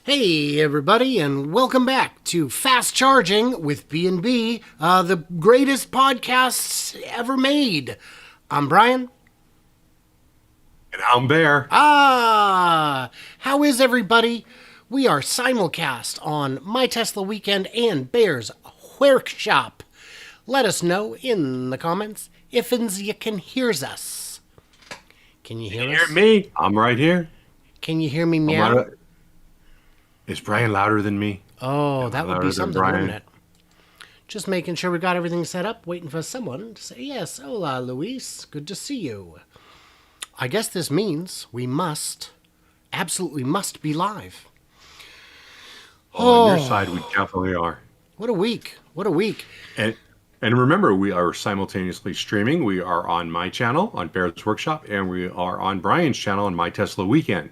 Hey everybody, and welcome back to Fast Charging with B&B, the greatest podcasts ever made. I'm Brian. And I'm Bear. How is everybody? We are simulcast on My Tesla Weekend and Bear's Workshop. Let us know in the comments if you can hears us. Can you hear us? Hear me? I'm right here. Can you hear me meow? Is Brian louder than me? Oh, that would be something, Brian. wouldn't it? Just making sure we got everything set up, waiting for someone to say, yes, hola, Luis, good to see you. I guess this means we absolutely must be live. On your side, we definitely are. What a week. And remember, we are simultaneously streaming. We are on my channel, on Bear's Workshop, and we are on Brian's channel, on My Tesla Weekend.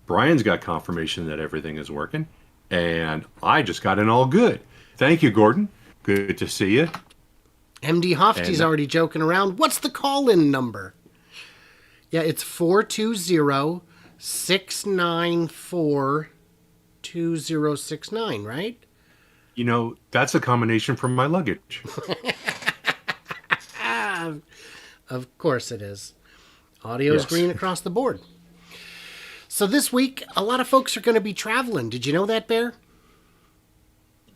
Brian's got confirmation that everything is working, and I just got in all good. Thank you, Gordon. Good to see you. MD Hofty's already joking around. What's the call-in number? Yeah, it's 420-694-2069, right? You know, that's a combination from my luggage. Of course it is. Audio's green across the board. So this week, a lot of folks are going to be traveling. Did you know that, Bear?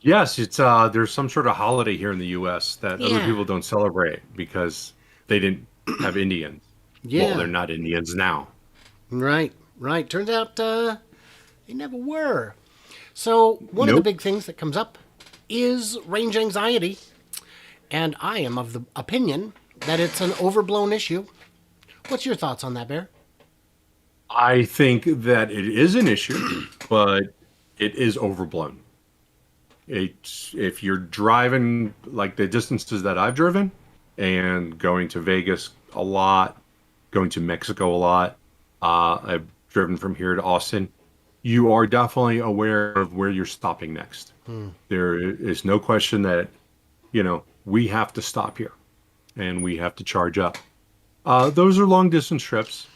Yes, it's there's some sort of holiday here in the U.S. that other people don't celebrate because they didn't have Indians. Yeah. Well, they're not Indians now. Right. Turns out they never were. So one of the big things that comes up is range anxiety. And I am of the opinion that it's an overblown issue. What's your thoughts on that, Bear? I think that it is an issue, but it is overblown. If you're driving like the distances that I've driven and going to Vegas a lot, going to Mexico a lot, I've driven from here to Austin, you are definitely aware of where you're stopping next. There is no question that, we have to stop here and we have to charge up. Those are long distance trips.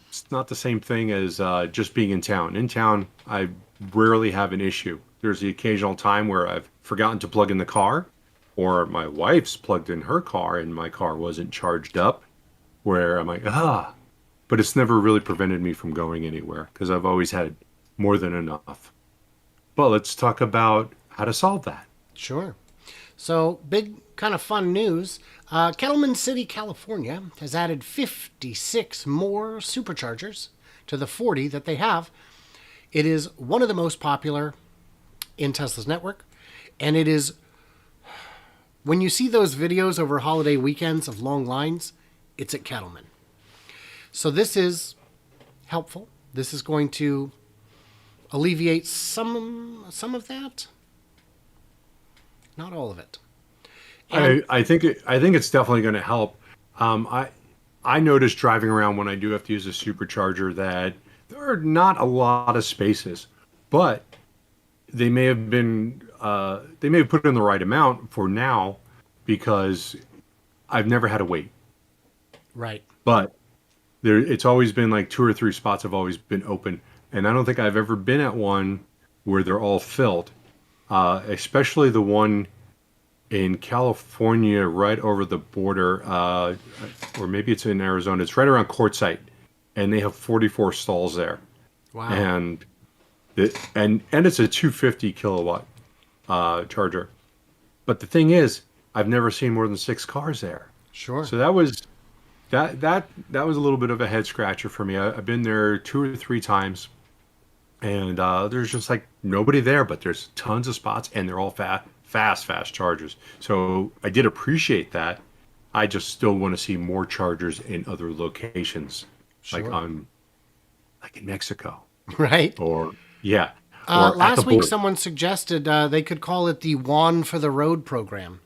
It's not the same thing as just being in town. In town, I rarely have an issue. There's the occasional time where I've forgotten to plug in the car, or my wife's plugged in her car and my car wasn't charged up, where I'm like, but it's never really prevented me from going anywhere because I've always had more than enough. But let's talk about how to solve that. Sure. So, big kind of fun news. Kettleman City, California has added 56 more SuperChargers to the 40 that they have. It is one of the most popular in Tesla's network. And it is, when you see those videos over holiday weekends of long lines, it's at Kettleman. So this is helpful. This is going to alleviate some of that. Not all of it. I think it's definitely going to help. I noticed driving around when I do have to use a supercharger that there are not a lot of spaces, but they may have put in the right amount for now because I've never had to wait. Right. But it's always been like 2 or 3 spots have always been open, and I don't think I've ever been at one where they're all filled. Especially the one in California, right over the border, or maybe it's in Arizona. It's right around Quartzsite, and they have 44 stalls there. Wow! And it's a 250 kilowatt charger. But the thing is, I've never seen more than 6 cars there. Sure. So that was a little bit of a head scratcher for me. I've been there 2 or 3 times. And there's just like nobody there, but there's tons of spots, and they're all fast chargers. So I did appreciate that. I just still want to see more chargers in other locations, sure. like in Mexico, right? Or last week someone suggested they could call it the Juan for the Road program.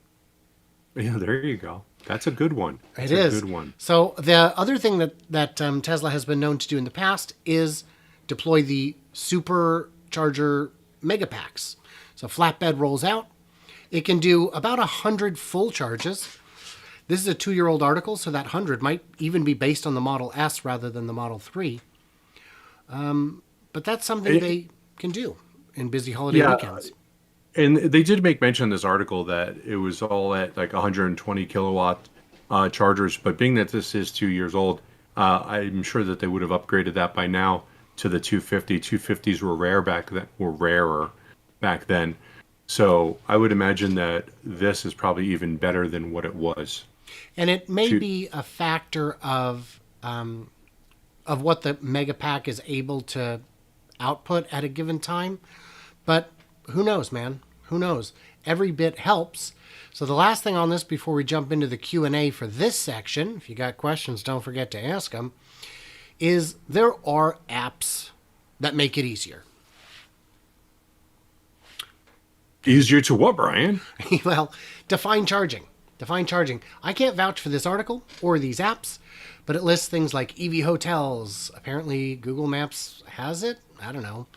Yeah, there you go. That's a good one. It is a good one. So the other thing that Tesla has been known to do in the past is deploy the SuperCharger MegaPacks. So flatbed rolls out. It can do about 100 full charges. This is a 2-year-old article, so that 100 might even be based on the Model S rather than the Model 3. But that's something they can do. in busy holiday Yeah, weekends. and they did make mention in this article that it was all at like 120 kilowatt chargers, but being that this is 2 years old, I'm sure that they would have upgraded that by now to the 250. 250s were rarer back then. So I would imagine that this is probably even better than what it was. And it may To, be a factor of what the MegaPack is able to output at a given time. But who knows, man? Who knows? Every bit helps. So the last thing on this before we jump into the Q&A for this section, if you got questions, don't forget to ask them, is there are apps that make it easier. easier to what, Brian? Well, define charging. Define charging. I can't vouch for this article or these apps, but it lists things like EV hotels. Apparently, Google Maps has it. I don't know.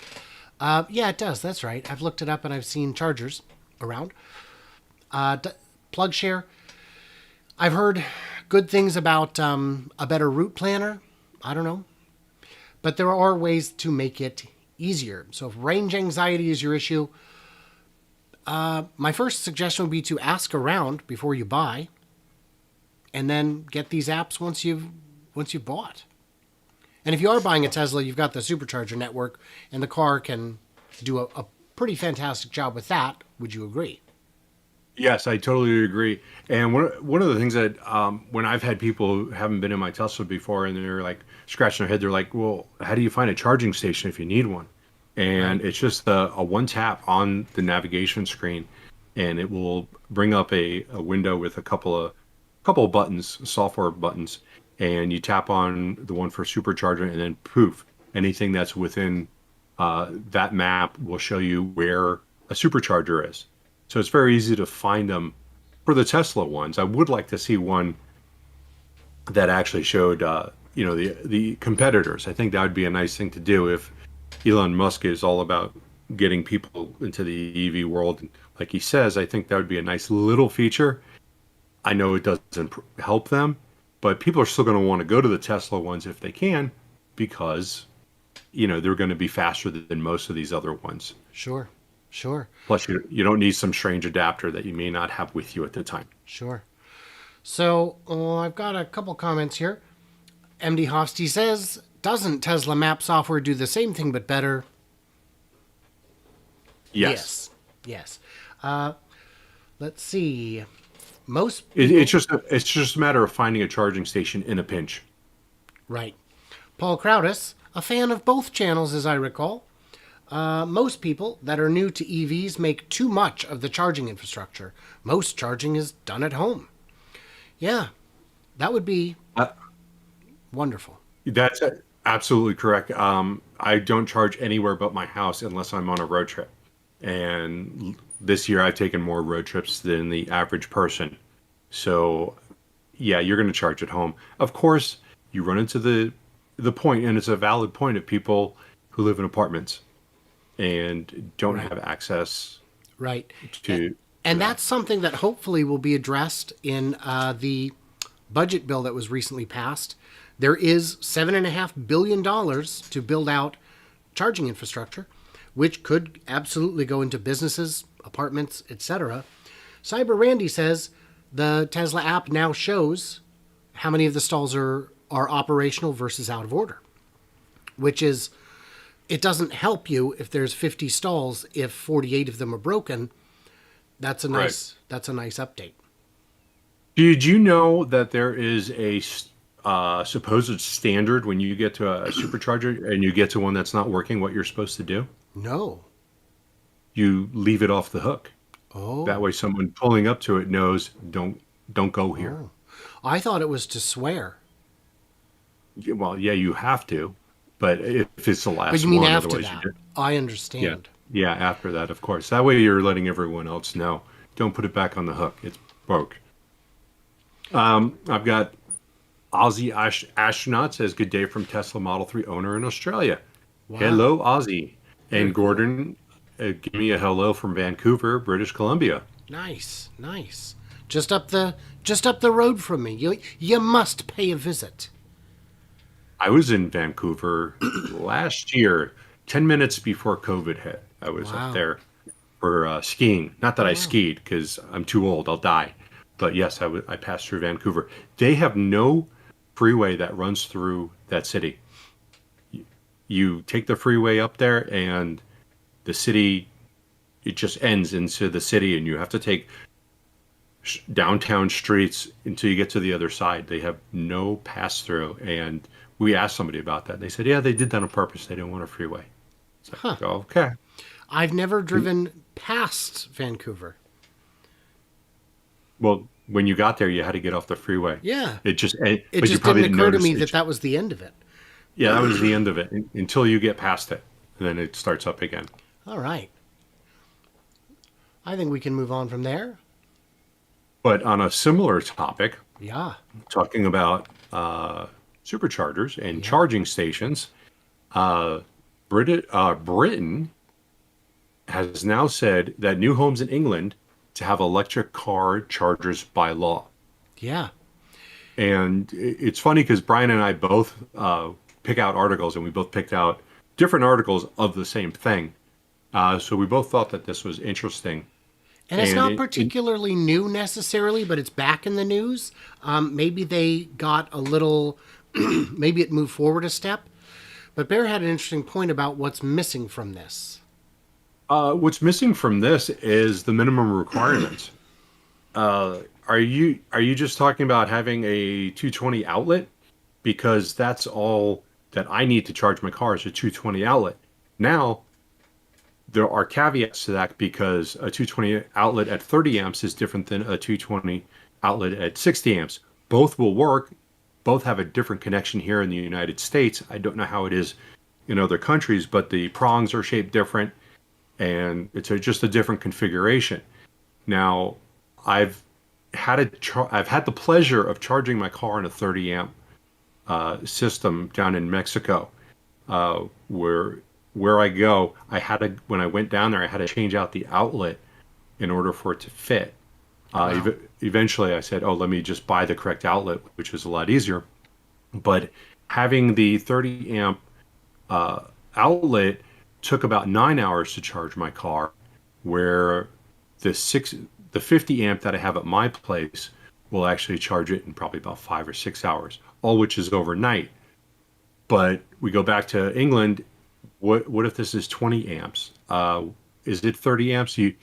Yeah, it does. That's right. I've looked it up and I've seen chargers around. Plug share. I've heard good things about a better route planner. I don't know. But there are ways to make it easier. So if range anxiety is your issue, my first suggestion would be to ask around before you buy, and then get these apps once you've bought. And if you are buying a Tesla, you've got the supercharger network, and the car can do a pretty fantastic job with that. Would you agree? Yes, I totally agree. And one of the things that when I've had people who haven't been in my Tesla before and they're like scratching their head, they're like, "Well, how do you find a charging station if you need one?" And it's just a one tap on the navigation screen, and it will bring up a window with a couple of buttons, software buttons, and you tap on the one for supercharger, and then poof, anything that's within that map will show you where a supercharger is. So it's very easy to find them for the Tesla ones. I would like to see one that actually showed, the competitors. I think that would be a nice thing to do if Elon Musk is all about getting people into the EV world. And like he says, I think that would be a nice little feature. I know it doesn't help them, but people are still going to want to go to the Tesla ones if they can, because, they're going to be faster than most of these other ones. Sure. Sure. Plus, you don't need some strange adapter that you may not have with you at the time. Sure. So I've got a couple comments here. MD Hofsty says, doesn't Tesla map software do the same thing but better? Yes. Yes. Let's see. Most people... It's just a matter of finding a charging station in a pinch. Right. Paul Crowdis, a fan of both channels as I recall. Most people that are new to EVs make too much of the charging infrastructure. Most charging is done at home. Yeah, that would be wonderful. That's absolutely correct. I don't charge anywhere but my house unless I'm on a road trip. And this year I've taken more road trips than the average person. So, yeah, you're going to charge at home. Of course, you run into the point, and it's a valid point, of people who live in apartments and don't have access right to. And that's something that hopefully will be addressed in the budget bill that was recently passed. There is $7.5 billion to build out charging infrastructure, which could absolutely go into businesses, apartments, etc. Cyber Randy says the Tesla app now shows how many of the stalls are operational versus out of order, which is, it doesn't help you if there's 50 stalls if 48 of them are broken. That's a nice update. Did you know that there is a supposed standard when you get to a supercharger and you get to one that's not working, what you're supposed to do? No. You leave it off the hook. Oh. That way someone pulling up to it knows, don't go here. Oh. I thought it was to swear. Well, yeah, you have to, but if it's the last But you mean one, after otherwise that? you do. I understand. Yeah, after that, of course. That way you're letting everyone else know. Don't put it back on the hook. It's broke. I've got Ozzy Astronaut says, good day from Tesla Model 3 owner in Australia. Wow. Hello, Ozzy. Very And Gordon, give me a hello from Vancouver, British Columbia. Nice. Just up the road from me. You must pay a visit. I was in Vancouver last year, 10 minutes before COVID hit. I was up Wow. there for skiing. Not that Oh, I wow. skied because I'm too old. I'll die. But yes, I passed through Vancouver. They have no freeway that runs through that city. You take the freeway up there, and the city, it just ends into the city, and you have to take downtown streets until you get to the other side. They have no pass through. And we asked somebody about that. They said, yeah, they did that on purpose. They didn't want a freeway. It's Huh. like, okay. I've never driven past Vancouver. Well, when you got there, you had to get off the freeway. Yeah. It just, It but you just probably didn't didn't occur to notice me it. that that was the end of it. Yeah, that was the end of it until you get past it. And then it starts up again. All right. I think we can move on from there. But on a similar topic, Yeah. talking about superchargers and charging stations, Britain has now said that new homes in England to have electric car chargers by law. Yeah. And it's funny because Brian and I both pick out articles, and we both picked out different articles of the same thing. So we both thought that this was interesting. And it's And not particularly new necessarily, but it's back in the news. Maybe they got a little, maybe it moved forward a step. But Bear had an interesting point about what's missing from this. What's missing from this is the minimum requirements. Are you just talking about having a 220 outlet? Because that's all that I need to charge my car is a 220 outlet. Now, there are caveats to that because a 220 outlet at 30 amps is different than a 220 outlet at 60 amps. Both will work. Both have a different connection here in the United States. I don't know how it is in other countries, but the prongs are shaped different, and it's just a different configuration. Now, I've had the pleasure of charging my car in a 30 amp system down in Mexico, where I go. When I went down there, I had to change out the outlet in order for it to fit. Wow. Eventually, I said, "Oh, let me just buy the correct outlet," which was a lot easier. But having the 30 amp outlet took about 9 hours to charge my car, where the 50 amp that I have at my place will actually charge it in probably about 5 or 6 hours, all which is overnight. But we go back to England. What if this is 20 amps? Is it 30 amps? You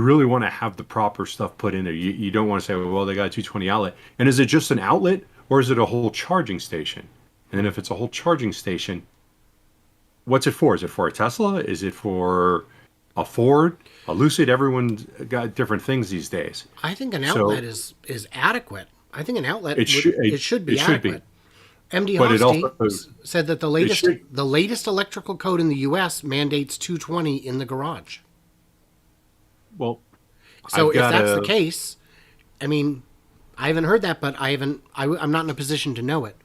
really want to have the proper stuff put in there. You don't want to say, well, they got a 220 outlet. And is it just an outlet, or is it a whole charging station? And then if it's a whole charging station, what's it for? Is it for a Tesla? Is it for a Ford, a Lucid? Everyone's got different things these days. I think an So outlet is adequate. I think an outlet it should be adequate. MD But it Hosty also said that the latest electrical code in the U.S. mandates 220 in the garage. well. So I've if got that's a- the case, I mean, I haven't heard that, but I'm not in a position to know it.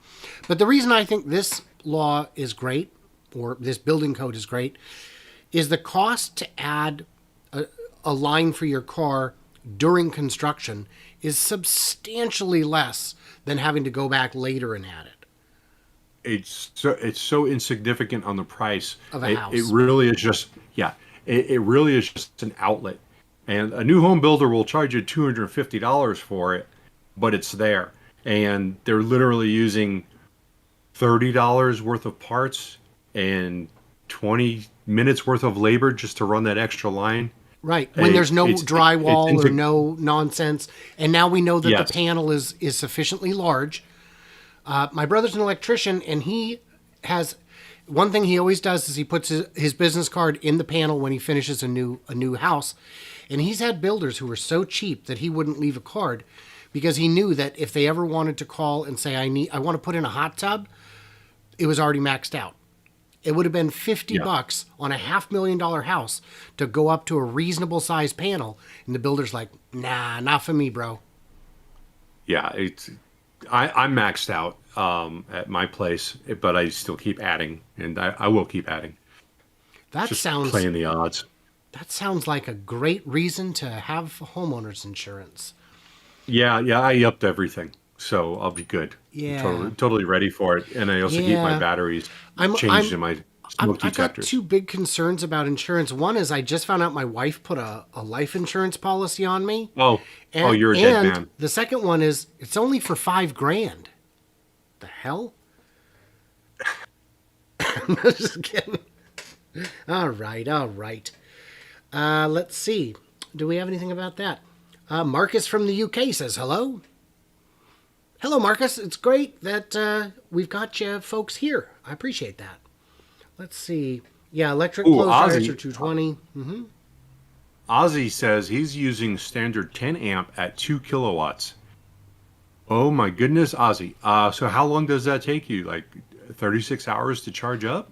But the reason I think this law is great, or this building code is great, is the cost to add a line for your car during construction is substantially less than having to go back later and add it. it's so insignificant on the price Of a house. It really is just it really is just an outlet, and a new home builder will charge you $250 for it, but it's there, and they're literally using $30 worth of parts and 20 minutes worth of labor just to run that extra line. Right. When there's no drywall it's or no nonsense. And now we know that Yes. the panel is sufficiently large. My brother's an electrician, and he has one thing he always does is he puts his business card in the panel when he finishes a new house. And he's had builders who were so cheap that he wouldn't leave a card because he knew that if they ever wanted to call and say, I want to put in a hot tub, it was already maxed out. It would have been $50 on a $500,000 house to go up to a reasonable size panel. And the builder's like, nah, not for me, bro. Yeah, I'm maxed out at my place, but I still keep adding, and I will keep adding. That Just sounds playing the odds. that sounds like a great reason to have homeowners insurance. Yeah, I upped everything, so I'll be good. Yeah. Totally ready for it, and I also keep my Yeah. batteries I'm changed in my. smoke I've got detectors. two big concerns about insurance. One is I just found out my wife put a life insurance policy on me. Oh, you're a dead And man. the second one is it's only for $5,000. The hell? I'm just kidding. All right. Let's see. Do we have anything about that? Marcus from the UK says hello. Hello, Marcus. It's great that we've got you folks here. I appreciate that. Let's see. Yeah, electric clothes dryers are 220. Ozzy says he's using standard 10 amp at 2 kilowatts. Oh my goodness, Ozzy. So how long does that take you? Like 36 hours to charge up?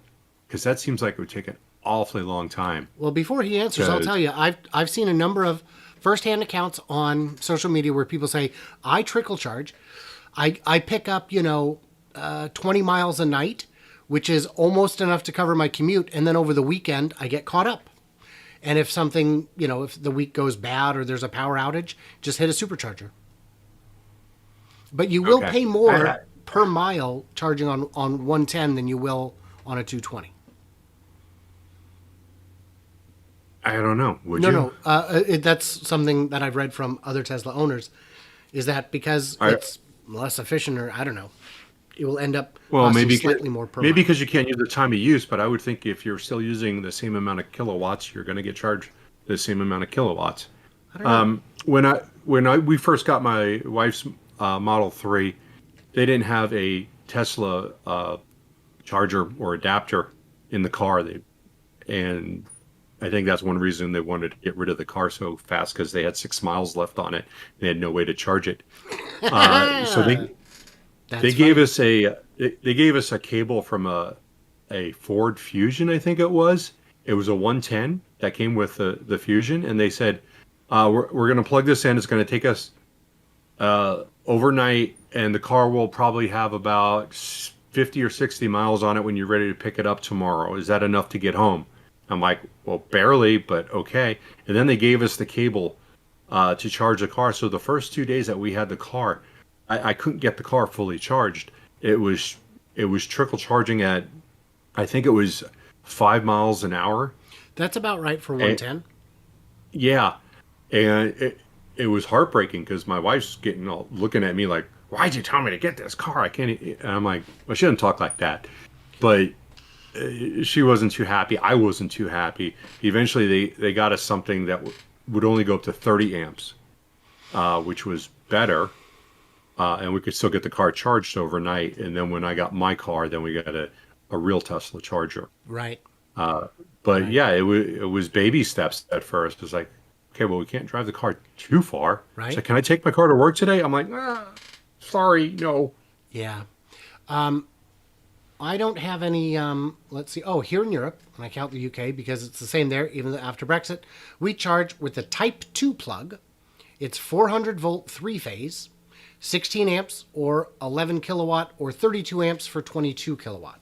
Because that seems like it would take an awfully long time. Well, before he answers, I'll tell you, I've seen a number of firsthand accounts on social media where people say, I trickle charge. I pick up, 20 miles a night, which is almost enough to cover my commute. And then over the weekend, I get caught up. And if something, if the week goes bad or there's a power outage, just hit a supercharger. But you will pay more per mile charging on 110 than you will on a 220. I don't know. Would you? No. That's something that I've read from other Tesla owners, is that because it's less efficient, or I don't know, it will end up costing slightly more per maybe mile. because you can't use the time of use, but I would think if you're still using the same amount of kilowatts, you're going to get charged the same amount of kilowatts. I don't know. When we first got my wife's Model 3, they didn't have a Tesla charger or adapter in the car. And I think that's one reason they wanted to get rid of the car so fast, because they had 6 miles left on it. They had no way to charge it. So they gave us a cable from a Ford Fusion, I think it was. It was a 110 that came with the Fusion, and they said, we're going to plug this in. It's going to take us overnight, and the car will probably have about 50 or 60 miles on it when you're ready to pick it up tomorrow. Is that enough to get home? I'm like, well, barely, but okay. And then they gave us the cable to charge the car. So the first 2 days that we had the car, I couldn't get the car fully charged. It was trickle charging at, I think it was 5 miles an hour. That's about right for 110. Yeah. And it was heartbreaking because my wife's looking at me like, why'd you tell me to get this car? I can't. And I'm like, well, she doesn't talk like that. But she wasn't too happy. I wasn't too happy. Eventually, they got us something that would only go up to 30 amps, which was better. And we could still get the car charged overnight. And then when I got my car, then we got a real Tesla charger. Right. But yeah, it was baby steps at first. It was like, okay, well, we can't drive the car too far. Right. So can I take my car to work today? I'm like, sorry, no. Yeah. I don't have any, let's see. Oh, here in Europe, and I count the UK because it's the same there, even after Brexit, we charge with the Type 2 plug. It's 400 volt 3-phase, 16 amps or 11 kilowatt, or 32 amps for 22 kilowatt.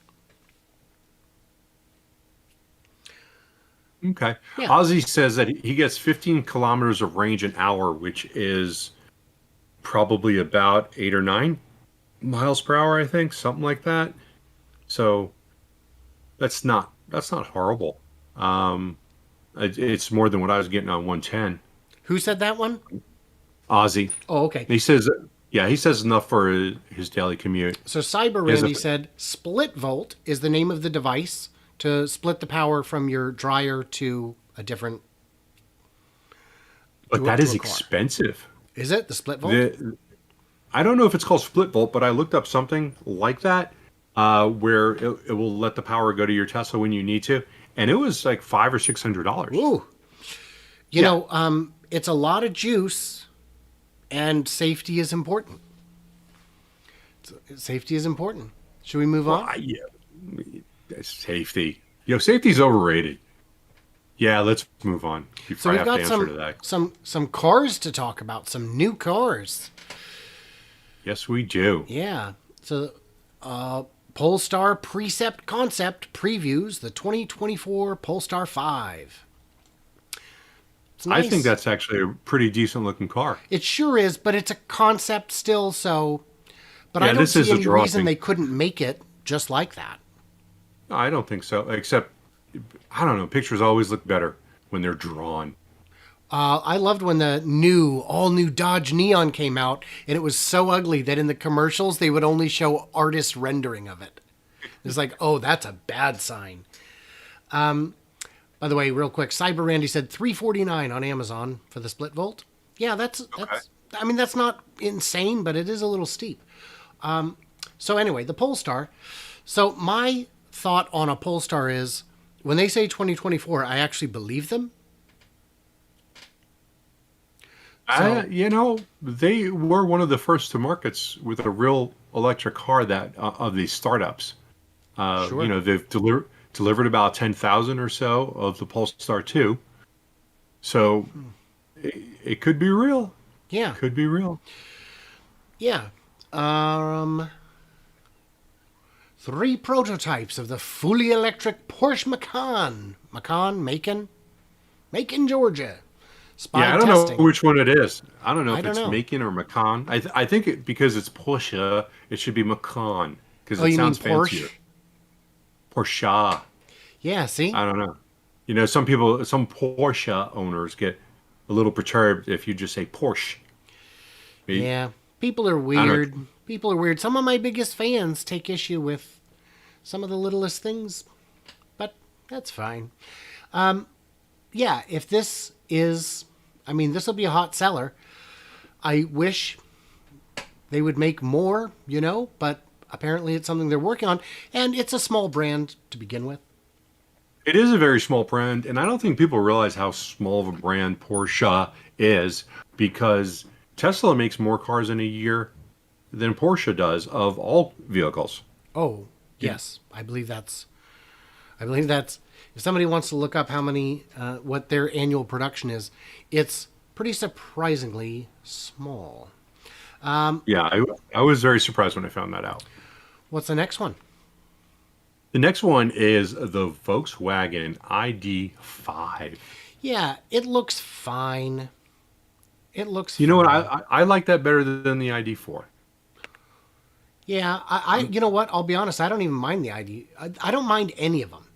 Okay. Yeah. Ozzy says that he gets 15 kilometers of range an hour, which is probably about 8 or 9 miles per hour, I think, something like that. So that's not horrible. It's more than what I was getting on 110. Who said that one? Ozzy. Oh, okay. He says enough for his daily commute. So Cyber Randy said split volt is the name of the device to split the power from your dryer to a different. But that is expensive. Is it the split volt? I don't know if it's called split volt, but I looked up something like that where it will let the power go to your Tesla when you need to, and it was like $500 or $600. Ooh, you know, it's a lot of juice, and safety is important. Safety is important. Should we move on? Yeah, safety. Safety's overrated. Yeah, let's move on. So we've got some cars to talk about, some new cars. Yes, we do. Yeah. So Polestar Precept Concept previews the 2024 Polestar 5. It's nice. I think that's actually a pretty decent looking car. It sure is, but it's a concept still, so... But I don't see any reason they couldn't make it just like that. I don't think so. Except, I don't know. Pictures always look better when they're drawn. I loved when the all new Dodge Neon came out, and it was so ugly that in the commercials they would only show artist rendering of it. It's like, oh, that's a bad sign. By the way, real quick, Cyber Randy said $349 on Amazon for the split volt. Yeah, that's. I mean, that's not insane, but it is a little steep. So anyway, the Polestar. So my thought on a Polestar is, when they say 2024, I actually believe them. So, they were one of the first to markets with a real electric car that of these startups. sure. They've delivered about 10,000 or so of the Polestar 2. So it could be real. Yeah. Could be real. Yeah. 3 prototypes of the fully electric Porsche Macan. Macon, Georgia. Spy Yeah, I don't testing. know which one it is. I don't know I if don't it's know. Macan or Macan. I think because it's Porsche, it should be Macan because Oh, it you mean sounds fancier. Porsche? Porsche. Yeah, see? I don't know. Some Porsche owners get a little perturbed if you just say Porsche. Yeah. People are I don't. weird. People are weird. Some of my biggest fans take issue with some of the littlest things, but that's fine. Yeah, if this is, I mean, this will be a hot seller. I wish they would make more, but apparently it's something they're working on, and it's a small brand to begin with. It is a very small brand, and I don't think people realize how small of a brand Porsche is because Tesla makes more cars in a year than Porsche does of all vehicles. Oh, yes, I believe that's, if somebody wants to look up how many, what their annual production is, it's pretty surprisingly small. Yeah, I was very surprised when I found that out. What's the next one? The next one is the Volkswagen ID.5. Yeah, it looks fine. It looks You know what? fine. I like that better than the ID.4. Yeah, you know what? I'll be honest. I don't even mind the ID. I don't mind any of them.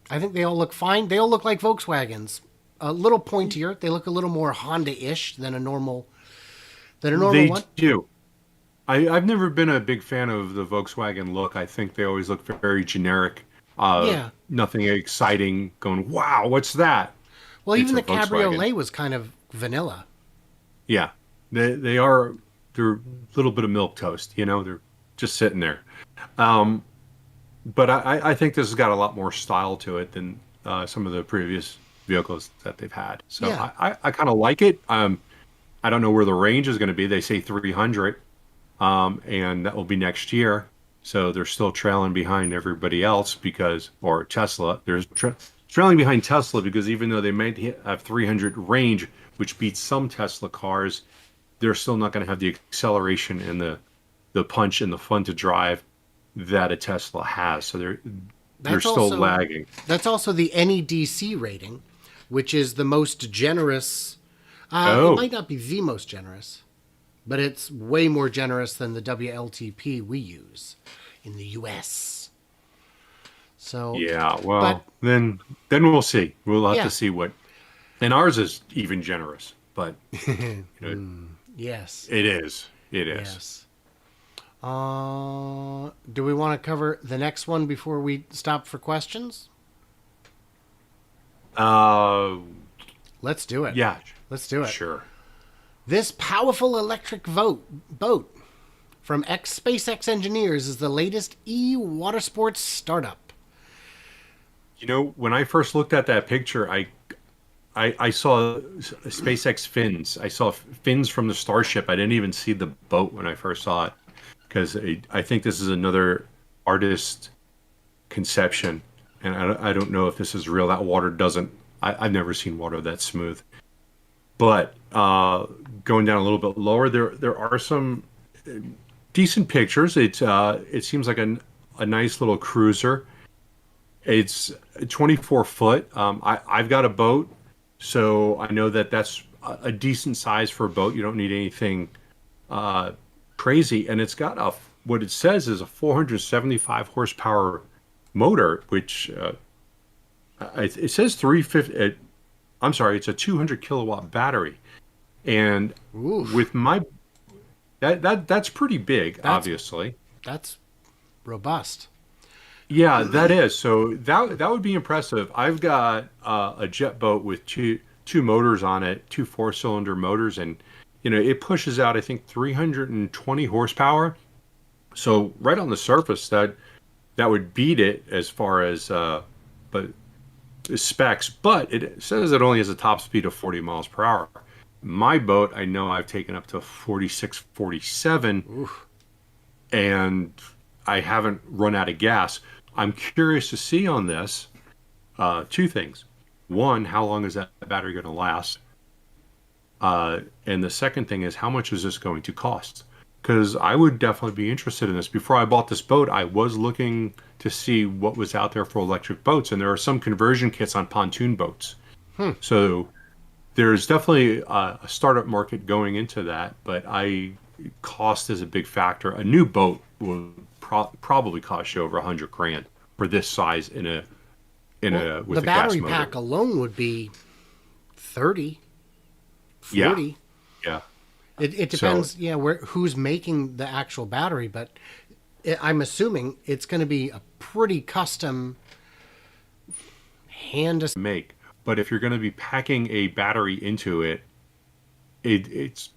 I think they all look fine. They all look like Volkswagens. A little pointier. They look a little more Honda-ish than a normal They one. do. I've never been a big fan of the Volkswagen look. I think they always look very generic. Yeah. Nothing exciting. Going, wow, what's that? Well, It's even a the Volkswagen. Cabriolet was kind of vanilla. Yeah, they are. They're a little bit of milk toast. They're just sitting there. But I think this has got a lot more style to it than some of the previous vehicles that they've had. So Yeah. I kind of like it. I don't know where the range is going to be. They say 300, and that will be next year. So they're still trailing behind everybody else or Tesla. They're trailing behind Tesla because even though they might have 300 range, which beats some Tesla cars, they're still not going to have the acceleration and the punch and the fun to drive that a Tesla has. So they're That's still also lagging. that's also the NEDC rating, which is the most generous. It Oh, might not be the most generous, but it's way more generous than the WLTP we use in the US. So, yeah. Well, but then we'll see. We'll have yeah, to see what. And ours is even generous, but yes, it is. It is. yes. Do we want to cover the next one before we stop for questions? Uh, Let's do it. yeah. Let's do it. Sure. This powerful electric boat from SpaceX engineers is the latest e-watersports startup. When I first looked at that picture, I saw SpaceX fins. I saw fins from the Starship. I didn't even see the boat when I first saw it because I think this is another artist conception, and I don't know if this is real. That water doesn't. I've never seen water that smooth. But going down a little bit lower, there are some decent pictures. It seems like a nice little cruiser. It's 24 foot. I've got a boat, so I know that that's a decent size for a boat. You don't need anything crazy, and it's got what it says is a 475 horsepower motor, which it says 350. I'm sorry, it's a 200 kilowatt battery, and Oof. with my that's pretty big, obviously. That's robust. Yeah, that is. So that would be impressive. I've got a jet boat with two motors on it, two 4-cylinder motors, and it pushes out I think 320 horsepower. So right on the surface, that would beat it as far as but specs. But it says it only has a top speed of 40 miles per hour. My boat, I know I've taken up to 46, 47, Oof. and I haven't run out of gas. I'm curious to see on this two things. One, how long is that battery going to last? And the second thing is, how much is this going to cost? Because I would definitely be interested in this. Before I bought this boat, I was looking to see what was out there for electric boats, and there are some conversion kits on pontoon boats. So there's definitely a startup market going into that, but cost is a big factor. A new boat will probably cost you over $100,000 for this size with The a gas battery motor. pack alone would be 30, Yeah. 40. Yeah. It depends, who's making the actual battery, but I'm assuming it's going to be a pretty custom hand. Make. But if you're going to be packing a battery into it, it's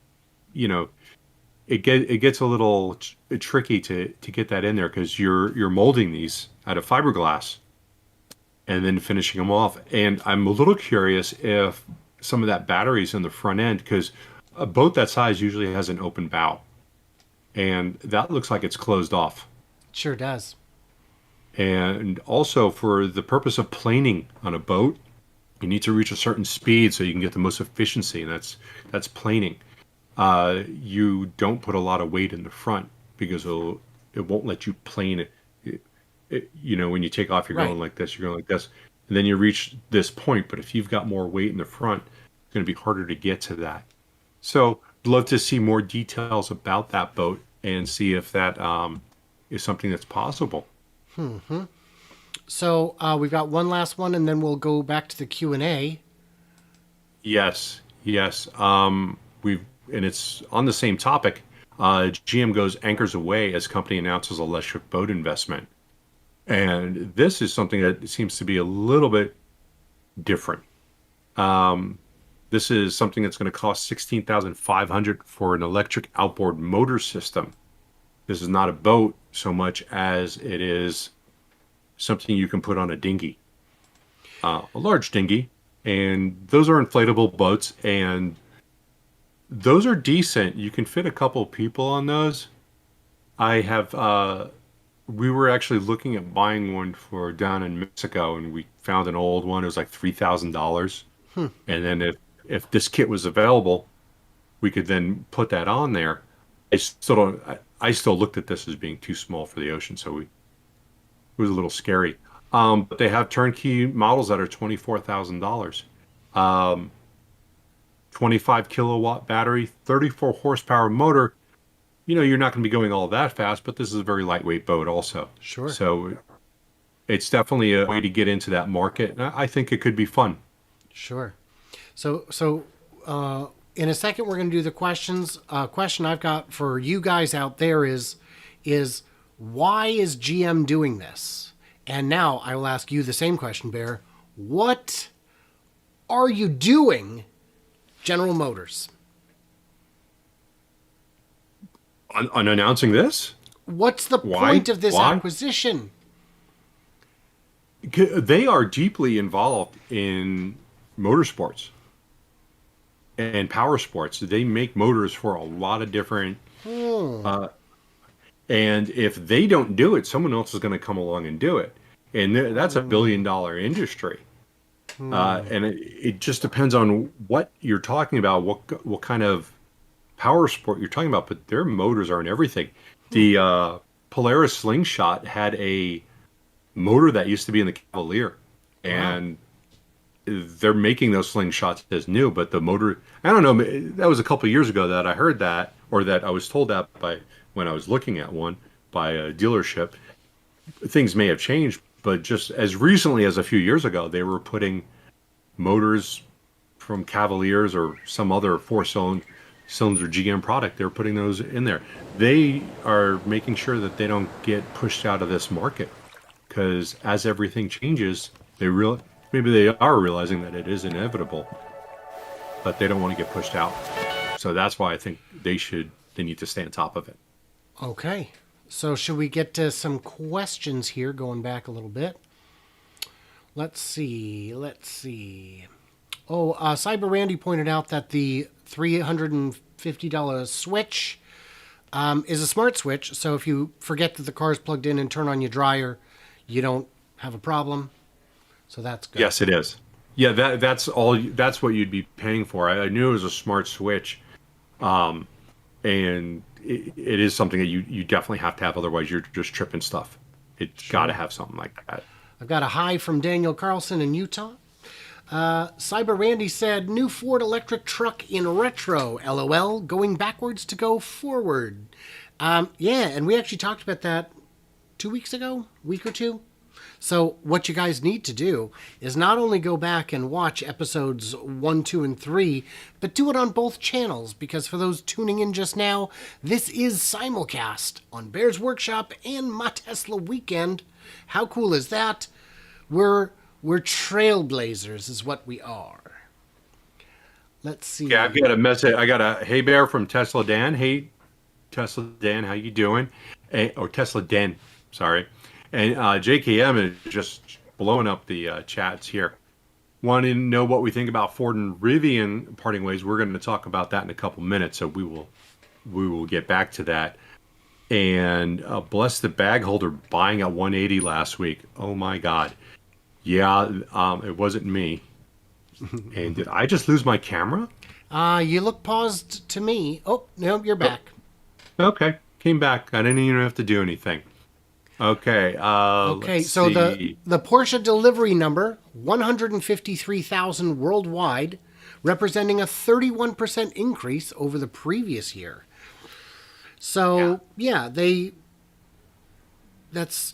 it gets a little tricky to get that in there, because you're molding these out of fiberglass and then finishing them off. And I'm a little curious if some of that battery's in the front end, because a boat that size usually has an open bow, and that looks like it's closed off. Sure does. And also, for the purpose of planing on a boat, you need to reach a certain speed so you can get the most efficiency, and that's planing. You don't put a lot of weight in the front, because it won't let you plane it. When you take off, you're Right. going like this, you're going like this, and then you reach this point. But if you've got more weight in the front, it's going to be harder to get to that. So I'd love to see more details about that boat and see if that is something that's possible. So we've got one last one, and then we'll go back to the Q&A. Yes. And it's on the same topic. GM goes anchors away as company announces electric boat investment. And this is something that seems to be a little bit different. This is something that's going to cost $16,500 for an electric outboard motor system. This is not a boat so much as it is something you can put on a dinghy, a large dinghy. And those are inflatable boats, and those are decent. You can fit a couple people on those. We were actually looking at buying one for down in Mexico, and we found an old one. It was like $3,000. And then if this kit was available, we could then put that on there. I still looked at this as being too small for the ocean, so it was a little scary. But they have turnkey models that are $24,000. 25 kilowatt battery, 34 horsepower motor. You're not going to be going all that fast, but this is a very lightweight boat also. Sure. So it's definitely a way to get into that market. And I think it could be fun. Sure. So in a second, we're going to do the questions. Question I've got for you guys out there is why is GM doing this? And now I will ask you the same question, Bear. What are you doing, General Motors? On announcing this? What's the Why? point of this Why? acquisition? They are deeply involved in motorsports and power sports. They make motors for a lot of different. And if they don't do it, someone else is going to come along and do it. And that's $1 billion industry. And it just depends on what you're talking about, what kind of power sport you're talking about. But their motors are in everything. The Polaris Slingshot had a motor that used to be in the Cavalier. And they're making those slingshots as new, but the motor, I don't know, that was a couple of years ago that I heard that, or that I was told that when I was looking at one by a dealership. Things may have changed, but just as recently as a few years ago, they were putting motors from Cavaliers or some other four-cylinder GM product. They're putting those in there. They are making sure that they don't get pushed out of this market, because as everything changes, maybe they are realizing that it is inevitable, but they don't want to get pushed out. So that's why I think they need to stay on top of it. Okay. So should we get to some questions here, going back a little bit? Let's see. Oh, Cyber Randy pointed out that the $350 switch is a smart switch. So if you forget that the car's plugged in and turn on your dryer, you don't have a problem. So that's good. Yes, it is. Yeah, that's what you'd be paying for. I knew it was a smart switch. And it is something that you definitely have to have. Otherwise, you're just tripping stuff. It's got to have something like that. I've got a hi from Daniel Carlson in Utah. Cyber Randy said, new Ford electric truck in retro, LOL, going backwards to go forward. Yeah, and we actually talked about that 2 weeks ago, week or two. So what you guys need to do is not only go back and watch episodes 1, 2, and 3, but do it on both channels, because for those tuning in just now, this is simulcast on Bear's Workshop and My Tesla Weekend. How cool is that? We're trailblazers is what we are. Let's see. Yeah, I've got a message. I got a hey Bear from Tesla Dan. Hey Tesla Dan, how you doing? Or Tesla Den, sorry. And JKM is just blowing up the chats here. Want to know what we think about Ford and Rivian parting ways? We're going to talk about that in a couple minutes, so we will get back to that. And bless the bag holder buying at 180 last week. Oh my God. Yeah, it wasn't me. And did I just lose my camera? You look paused to me. Oh, no, you're back. Okay, came back. I didn't even have to do anything. Okay. Okay, so the Porsche delivery number, 153,000 worldwide, representing a 31% increase over the previous year. So, yeah that's,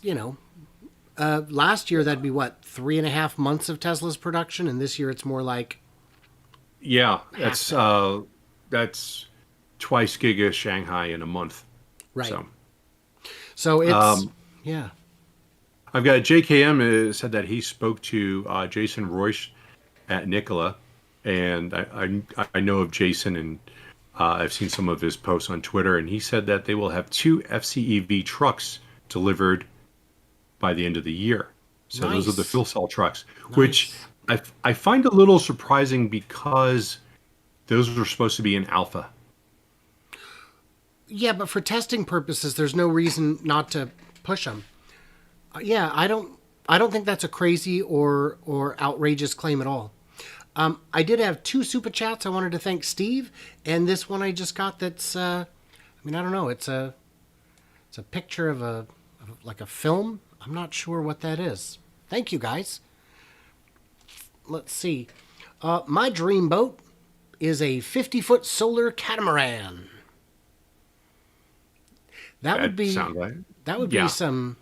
last year that'd be what, 3.5 months of Tesla's production, and this year it's more like... Yeah, that's twice Giga Shanghai in a month. Right. So it's... Yeah. I've got JKM said that he spoke to Jason Royce at Nikola, and I know of Jason, and I've seen some of his posts on Twitter, and he said that they will have 2 FCEV trucks delivered by the end of the year. So nice. Those are the fuel cell trucks, nice. Which I find a little surprising, because those were supposed to be in alpha. Yeah, but for testing purposes, there's no reason not to push them. Yeah, I don't think that's a crazy or outrageous claim at all. I did have 2 super chats. I wanted to thank Steve, and this one I just got. That's I don't know. It's a picture of a film. I'm not sure what that is. Thank you guys. Let's see. My dream boat is a 50-foot solar catamaran. That would be some.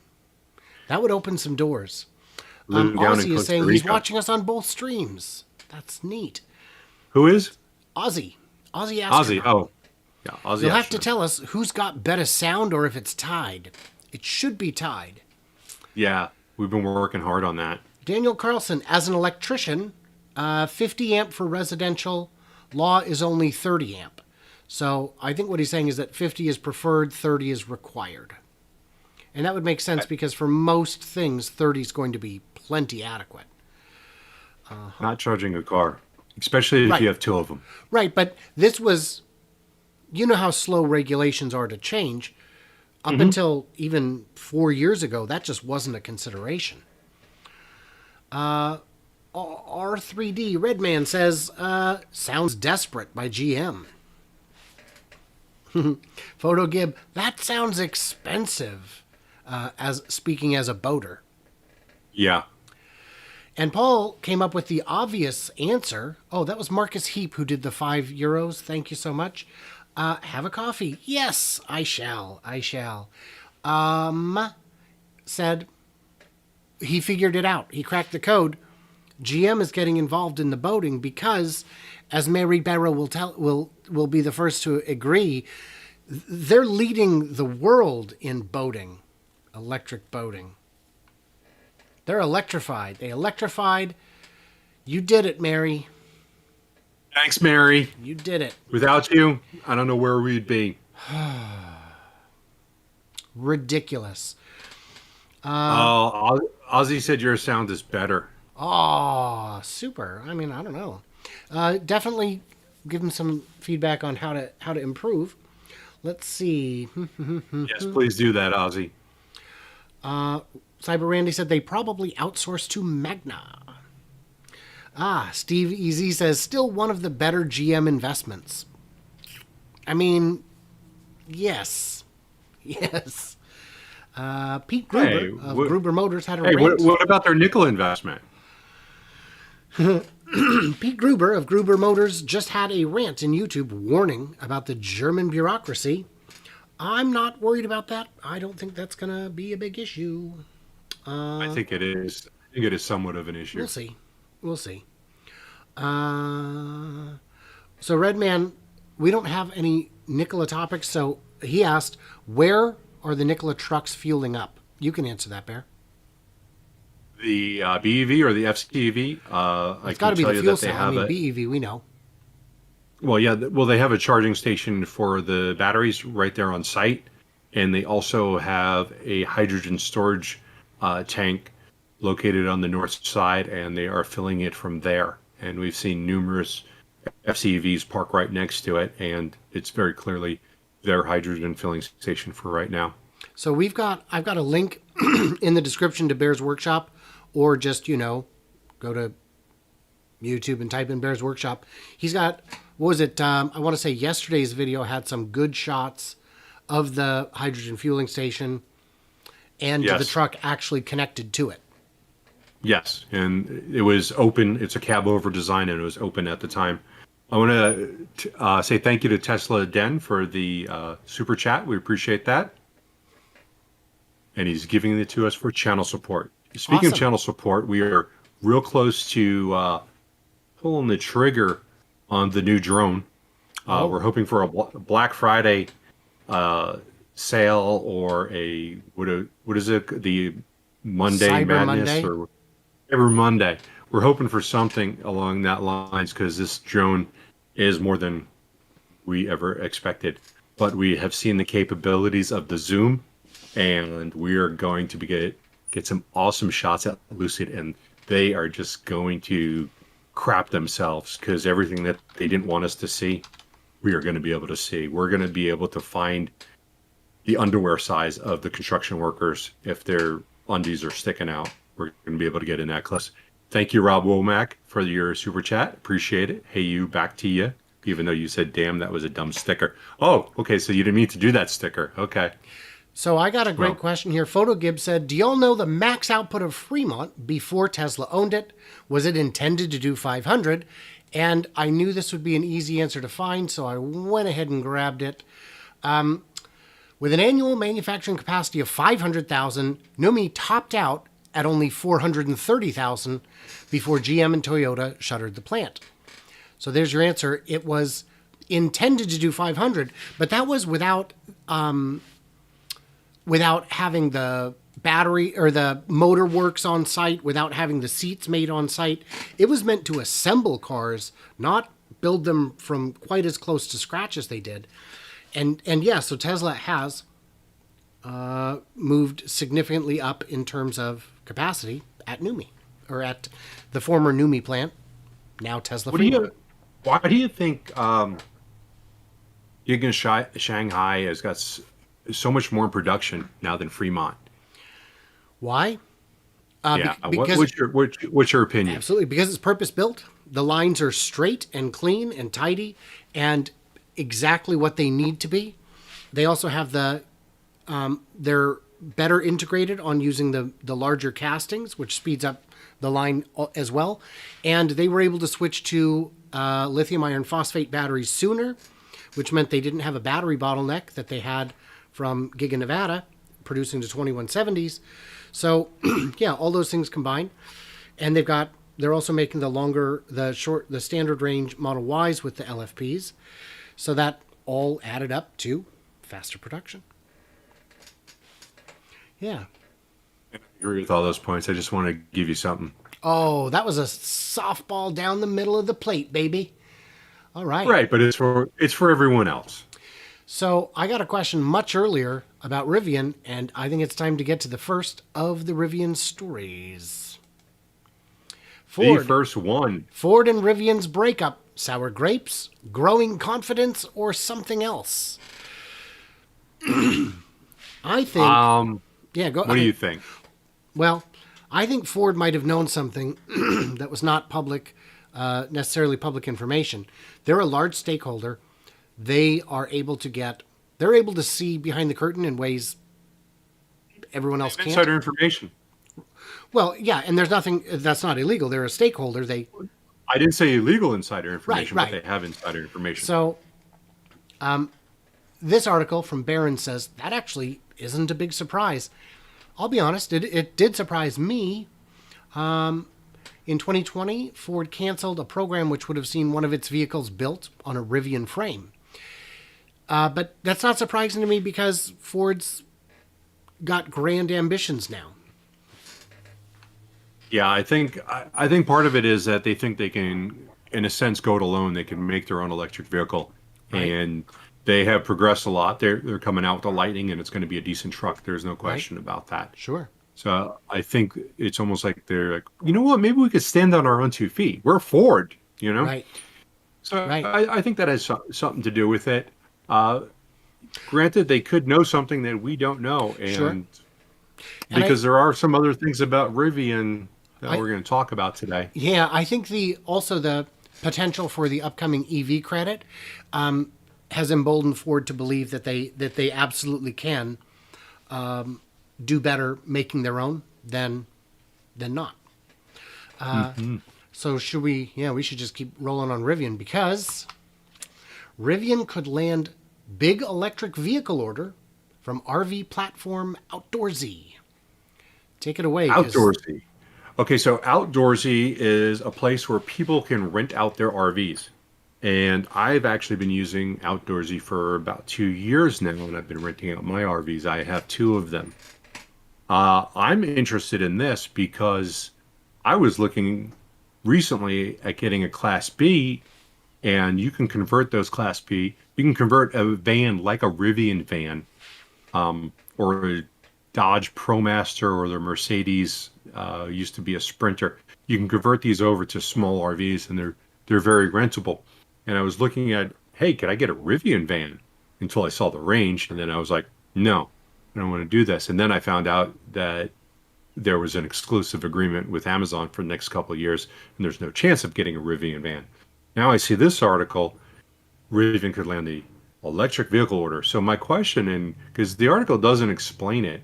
That would open some doors. Ozzy is saying he's watching us on both streams. That's neat. Who is? Ozzy Astronaut. Ozzy. Oh, yeah. Ozzy. You'll have to tell us who's got better sound, or if it's tied. It should be tied. Yeah, we've been working hard on that. Daniel Carlson, as an electrician, 50 amp for residential. Law is only 30 amp. So I think what he's saying is that 50 is preferred, 30 is required. And that would make sense, because for most things, 30 is going to be plenty adequate. Not charging a car, especially if you have 2 of them. Right, but this was, you know how slow regulations are to change. Up until even 4 years ago, that just wasn't a consideration. R3D Redman says, sounds desperate by GM. Photo Gib, that sounds expensive, speaking as a boater. Yeah. And Paul came up with the obvious answer. Oh, that was Marcus Heap who did the €5. Thank you so much. Have a coffee. Yes, I shall. Said, he figured it out. He cracked the code. GM is getting involved in the boating because, as Mary Barrow will be the first to agree, they're leading the world in boating, electric boating. They're electrified. They electrified. You did it, Mary. Thanks, Mary. You did it. Without you, I don't know where we'd be. Ridiculous. Ozzy said your sound is better. Oh, super. I mean, I don't know. Definitely give him some feedback on how to improve. Let's see. Yes, please do that, Ozzy. Cyber Randy said they probably outsourced to Magna. Steve EZ says still one of the better GM investments. I mean, yes. Yes. Pete Gruber of Gruber Motors had a rant. What about their nickel investment? Pete Gruber of Gruber Motors just had a rant in YouTube warning about the German bureaucracy. I'm not worried about that. I don't think that's going to be a big issue. I think it is. I think it is somewhat of an issue. We'll see. So Redman, we don't have any Nikola topics, so he asked, where are the Nikola trucks fueling up? You can answer that, Bear. The BEV or the FCEV? It's got to be the fuel cell. I mean, BEV, we know. Well, yeah. Well, they have a charging station for the batteries right there on site, and they also have a hydrogen storage tank located on the north side, and they are filling it from there. And we've seen numerous FCEVs park right next to it, and it's very clearly their hydrogen filling station for right now. So I've got a link in the description to Bear's Workshop, or just, go to YouTube and type in Bear's Workshop. He's got, what was it? I want to say yesterday's video had some good shots of the hydrogen fueling station and the truck actually connected to it. Yes, and it was open. It's a cab over design, and it was open at the time. I want to say thank you to Tesla Den for the super chat. We appreciate that. And he's giving it to us for channel support. Speaking of channel support, we are real close to pulling the trigger on the new drone. We're hoping for a Black Friday sale or what is it? The Monday Cyber Madness Monday? or every Monday. We're hoping for something along that lines because this drone is more than we ever expected. But we have seen the capabilities of the zoom, and we are going to get some awesome shots at Lucid, and they are just going to crap themselves because everything that they didn't want us to see, we are going to be able to see. We're going to be able to find the underwear size of the construction workers if their undies are sticking out. We're going to be able to get a necklace. Thank you, Rob Womack, for your super chat. Appreciate it. Hey, you, back to you. Even though you said, damn, that was a dumb sticker. Oh, okay, so you didn't mean to do that sticker. Okay. So I got a great question here. PhotoGib said, do y'all know the max output of Fremont before Tesla owned it? Was it intended to do 500? And I knew this would be an easy answer to find, so I went ahead and grabbed it. With an annual manufacturing capacity of 500,000, NUMMI topped out at only 430,000 before GM and Toyota shuttered the plant. So there's your answer. It was intended to do 500, but that was without having the battery or the motor works on site, without having the seats made on site. It was meant to assemble cars, not build them from quite as close to scratch as they did. And yeah, so Tesla has moved significantly up in terms of capacity at NUMMI, or at the former NUMMI plant, now Tesla. Why do you think Giga Shanghai has got so much more in production now than Fremont? Why? Because what's your opinion? Absolutely, because it's purpose built. The lines are straight and clean and tidy, and exactly what they need to be. They also have they're better integrated on using the larger castings, which speeds up the line as well. And they were able to switch to lithium iron phosphate batteries sooner, which meant they didn't have a battery bottleneck that they had from Giga Nevada producing the 2170s. So, yeah, all those things combined, and they're also making the standard range Model Ys with the LFPs, so that all added up to faster production. Yeah. I agree with all those points. I just want to give you something. Oh, that was a softball down the middle of the plate, baby. All right. Right, but it's for everyone else. So I got a question much earlier about Rivian, and I think it's time to get to the first of the Rivian stories. The first one. Ford and Rivian's breakup. Sour grapes, growing confidence, or something else? I think... yeah, go. What do you think? Well, I think Ford might have known something that was not necessarily public information. They're a large stakeholder. They're able to see behind the curtain in ways everyone else can't. Insider information. Well, yeah, and there's nothing that's not illegal. They're a stakeholder. I didn't say illegal insider information, Right. but they have insider information. So, this article from Barron says that actually isn't a big surprise. I'll be honest, it did surprise me. In 2020, Ford canceled a program which would have seen one of its vehicles built on a Rivian frame. But that's not surprising to me because Ford's got grand ambitions now. Yeah, I think part of it is that they think they can, in a sense, go it alone. They can make their own electric vehicle, Right. and they have progressed a lot. They're coming out with the Lightning, and it's going to be a decent truck. There's no question about that. Sure. So I think it's almost like they're like, you know what? Maybe we could stand on our own 2 feet. We're Ford, you know. Right. So Right. I think that has something to do with it. Granted, they could know something that we don't know, and Sure. because there are some other things about Rivian that we're going to talk about today. Yeah, I think also the potential for the upcoming EV credit has emboldened Ford to believe that they absolutely can do better making their own than not. So should we? Yeah, we should just keep rolling on Rivian because Rivian could land big electric vehicle order from RV platform Outdoorsy. Take it away. Outdoorsy. Okay, so Outdoorsy is a place where people can rent out their RVs. And I've actually been using Outdoorsy for about 2 years now, and I've been renting out my RVs. I have 2 of them. I'm interested in this because I was looking recently at getting a Class B, and you can convert those Class B. You can convert a van like a Rivian van, or a Dodge ProMaster, or the Mercedes used to be a Sprinter. You can convert these over to small RVs, and they're very rentable. And I was looking at, hey, could I get a Rivian van? Until I saw the range, and then I was like, no, I don't want to do this. And then I found out that there was an exclusive agreement with Amazon for the next couple of years, and there's no chance of getting a Rivian van. Now I see this article, Rivian could land the electric vehicle order. So my question, and because the article doesn't explain it,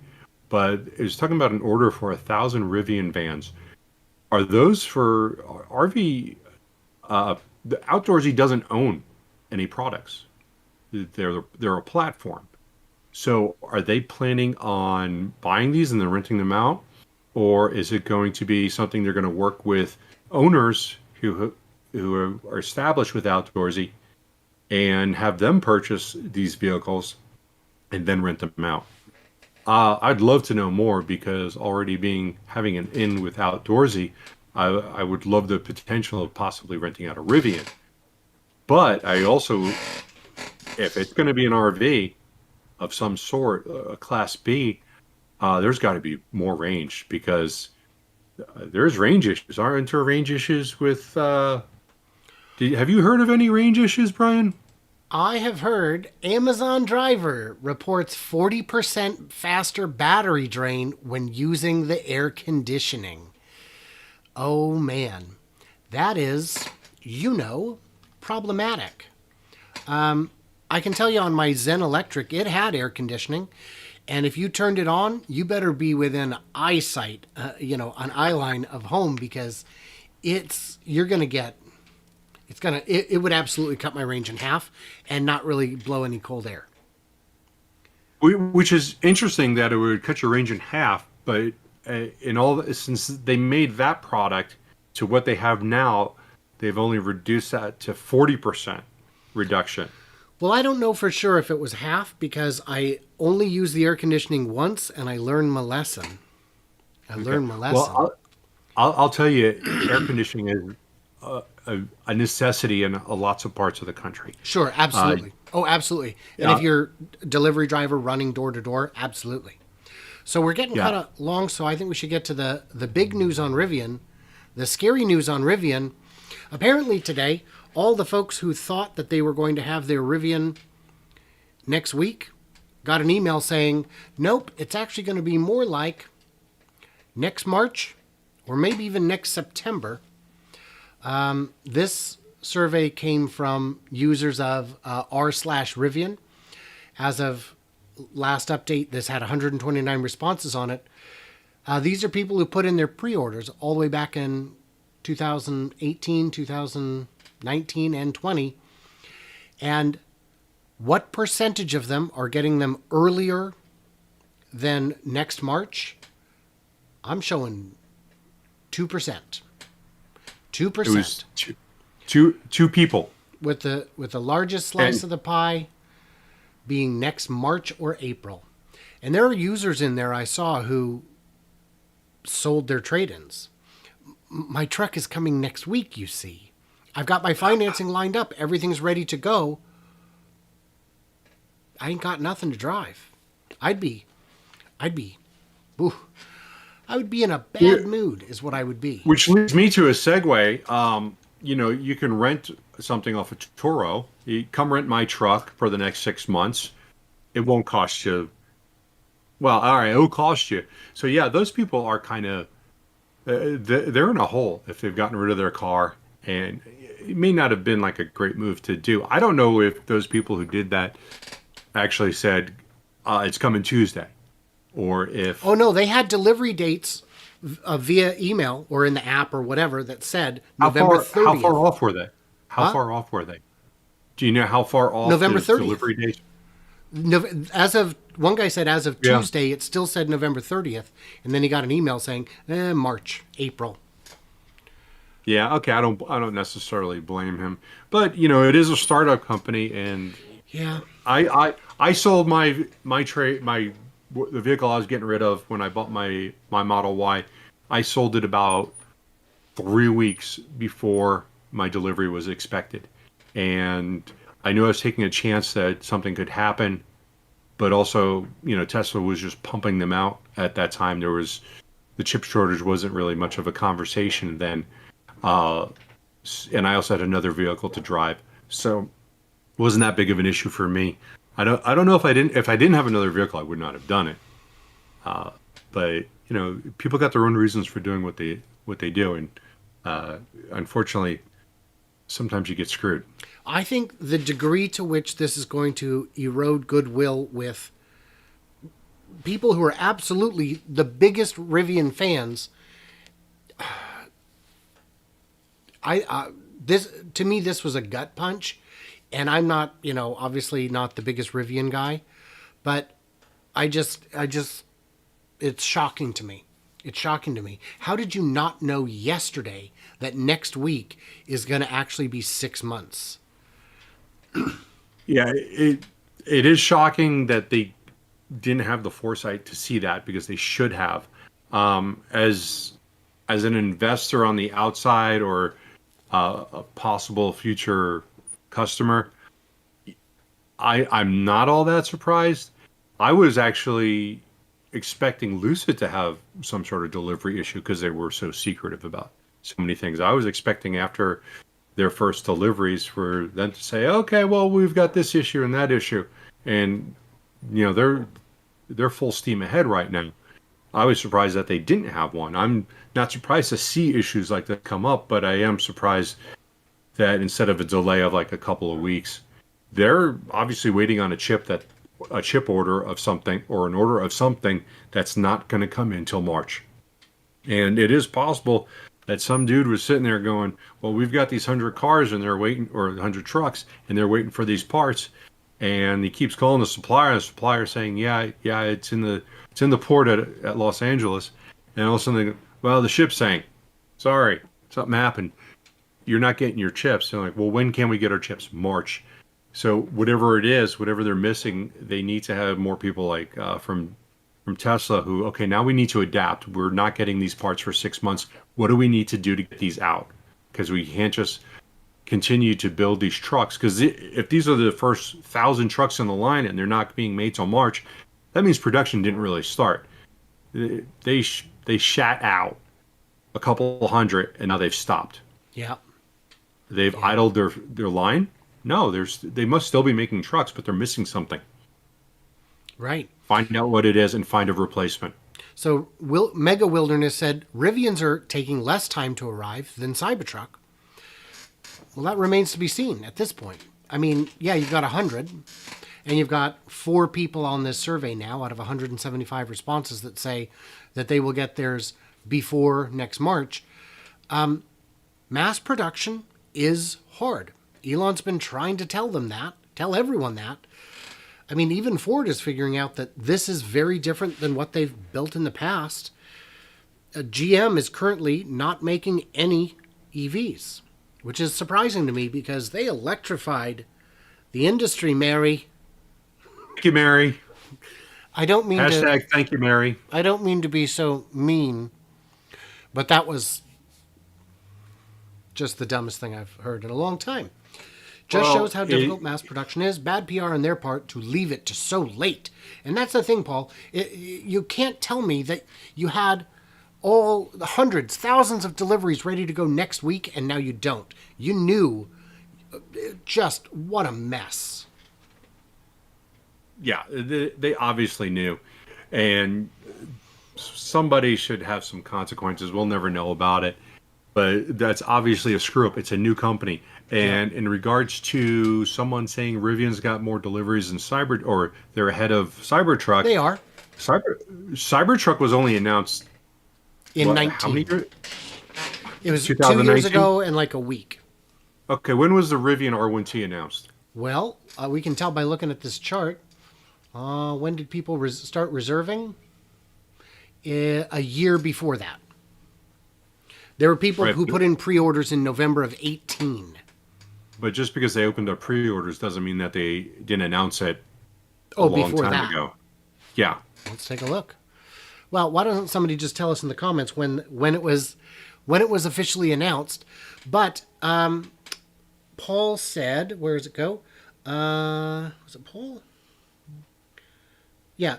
but it's talking about an order for 1,000 Rivian vans. Are those for RV? The Outdoorsy doesn't own any products. They're a platform. So are they planning on buying these and then renting them out? Or is it going to be something they're going to work with owners who are established with Outdoorsy and have them purchase these vehicles and then rent them out? I'd love to know more because having an in with Outdoorsy, I would love the potential of possibly renting out a Rivian. But I also, if it's going to be an RV of some sort, a Class B, there's got to be more range because there's range issues. Aren't there range issues with... have you heard of any range issues, Brian? I have heard Amazon driver reports 40% faster battery drain when using the air conditioning. Oh man, that is, problematic. I can tell you on my Zen Electric, it had air conditioning. And if you turned it on, you better be within eyesight, an eye line of home because it would absolutely cut my range in half and not really blow any cold air. Which is interesting that it would cut your range in half, but since they made that product to what they have now, they've only reduced that to 40% reduction. Well, I don't know for sure if it was half because I only used the air conditioning once and I learned my lesson. Well, I'll tell you, air conditioning is a necessity in lots of parts of the country. Sure, absolutely. Absolutely. And if you're a delivery driver running door to door, absolutely. So we're getting kind of long, so I think we should get to the big news on Rivian, the scary news on Rivian. Apparently today, all the folks who thought that they were going to have their Rivian next week got an email saying, nope, it's actually going to be more like next March or maybe even next September. This survey came from users of r/Rivian. As of last update, this had 129 responses on it. These are people who put in their pre-orders all the way back in 2018, 2019, and 20. And what percentage of them are getting them earlier than next March? I'm showing 2%. 2%. It was two people. With the largest slice of the pie being next March or April. And there are users in there I saw who sold their trade-ins. My truck is coming next week, you see. I've got my financing lined up. Everything's ready to go. I ain't got nothing to drive. I would be in a bad mood is what I would be. Which leads me to a segue. You can rent something off of Turo. You come rent my truck for the next 6 months. It won't cost you. Well, all right, it'll cost you. So yeah, those people are kind of, they're in a hole if they've gotten rid of their car, and it may not have been like a great move to do. I don't know if those people who did that actually said it's coming Tuesday, or if. Oh no, they had delivery dates via email or in the app or whatever that said November 30th. How far off were they? How far off were they? Do you know how far off November 30th. Delivery dates? One guy said as of Tuesday, it still said November 30th, and then he got an email saying March, April. Yeah, okay, I don't necessarily blame him, but it is a startup company, and yeah, I sold the vehicle I was getting rid of when I bought my Model Y. I sold it about 3 weeks before my delivery was expected, and I knew I was taking a chance that something could happen, but also, Tesla was just pumping them out at that time. The chip shortage wasn't really much of a conversation then, and I also had another vehicle to drive, so it wasn't that big of an issue for me. I don't know if I didn't have another vehicle, I would not have done it. But people got their own reasons for doing what they do, and unfortunately, sometimes you get screwed. I think the degree to which this is going to erode goodwill with people who are absolutely the biggest Rivian fans, to me this was a gut punch, and I'm not, obviously not the biggest Rivian guy, but I just it's shocking to me. It's shocking to me. How did you not know yesterday that next week is going to actually be 6 months? Yeah, it is shocking that they didn't have the foresight to see that, because they should have. As an investor on the outside, or a possible future customer, I'm not all that surprised. I was actually expecting Lucid to have some sort of delivery issue because they were so secretive about so many things. I was expecting after their first deliveries for them to say, okay, well, we've got this issue and that issue. And, they're full steam ahead right now. I was surprised that they didn't have one. I'm not surprised to see issues like that come up, but I am surprised that instead of a delay of like a couple of weeks, they're obviously waiting on a chip order of something, or an order of something that's not going to come in until March. And it is possible that some dude was sitting there going, well, we've got these 100 cars and they're waiting, or 100 trucks, and they're waiting for these parts. And he keeps calling the supplier, and the supplier saying, yeah, it's in the port at Los Angeles. And all of a sudden they go, well, the ship sank. Sorry, something happened. You're not getting your chips. They're like, well, when can we get our chips? March. So whatever it is, whatever they're missing, they need to have more people like from Tesla who, okay, now we need to adapt. We're not getting these parts for 6 months. What do we need to do to get these out? Because we can't just continue to build these trucks. Because if these are the first 1,000 trucks on the line and they're not being made till March, that means production didn't really start. They shat out a couple hundred and now they've stopped. Yeah. They've idled their line. No, they must still be making trucks, but they're missing something. Right. Find out what it is and find a replacement. So Mega Wilderness said Rivians are taking less time to arrive than Cybertruck. Well, that remains to be seen at this point. I mean, yeah, you've got 100, and you've got 4 people on this survey now out of 175 responses that say that they will get theirs before next March. Mass production is hard. Elon's been trying to tell everyone that. I mean, even Ford is figuring out that this is very different than what they've built in the past. GM is currently not making any EVs, which is surprising to me because they electrified the industry, Mary. Thank you, Mary. I don't mean Hashtag thank you, Mary. I don't mean to be so mean, but that was just the dumbest thing I've heard in a long time. Just shows how difficult mass production is. Bad PR on their part to leave it to so late. And that's the thing, Paul. You can't tell me that you had all the hundreds, thousands of deliveries ready to go next week, and now you don't. You knew just what a mess. Yeah, they obviously knew. And somebody should have some consequences. We'll never know about it. But that's obviously a screw up. It's a new company. And in regards to someone saying Rivian's got more deliveries than or they're ahead of Cybertruck. They are. Cybertruck was only announced in 19. How many years? It was 2 years ago and like a week. Okay, when was the Rivian R1T announced? Well, we can tell by looking at this chart. When did people start reserving? A year before that. There were people who put in pre-orders in November of 18. But just because they opened up pre-orders doesn't mean that they didn't announce it a long time ago. Yeah. Let's take a look. Well, why doesn't somebody just tell us in the comments when it was officially announced? But Paul said, where does it go? Was it Paul? Yeah.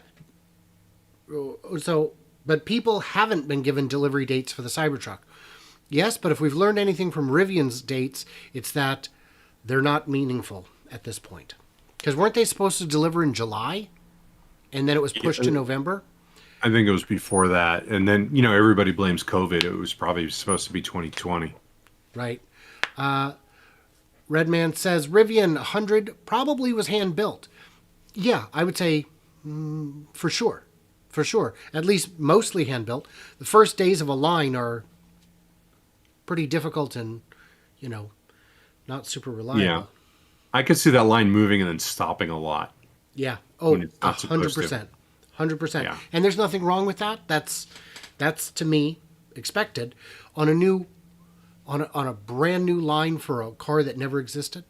So, but people haven't been given delivery dates for the Cybertruck. Yes, but if we've learned anything from Rivian's dates, it's that they're not meaningful at this point. Because weren't they supposed to deliver in July? And then it was pushed to November? I think it was before that. And then, everybody blames COVID. It was probably supposed to be 2020. Right. Redman says Rivian 100 probably was hand-built. Yeah, I would say for sure. For sure. At least mostly hand-built. The first days of a line are pretty difficult and, not super reliable. Yeah. I could see that line moving and then stopping a lot. Yeah. Oh, 100%. 100%. Yeah. And there's nothing wrong with that. That's to me expected on a brand new line for a car that never existed.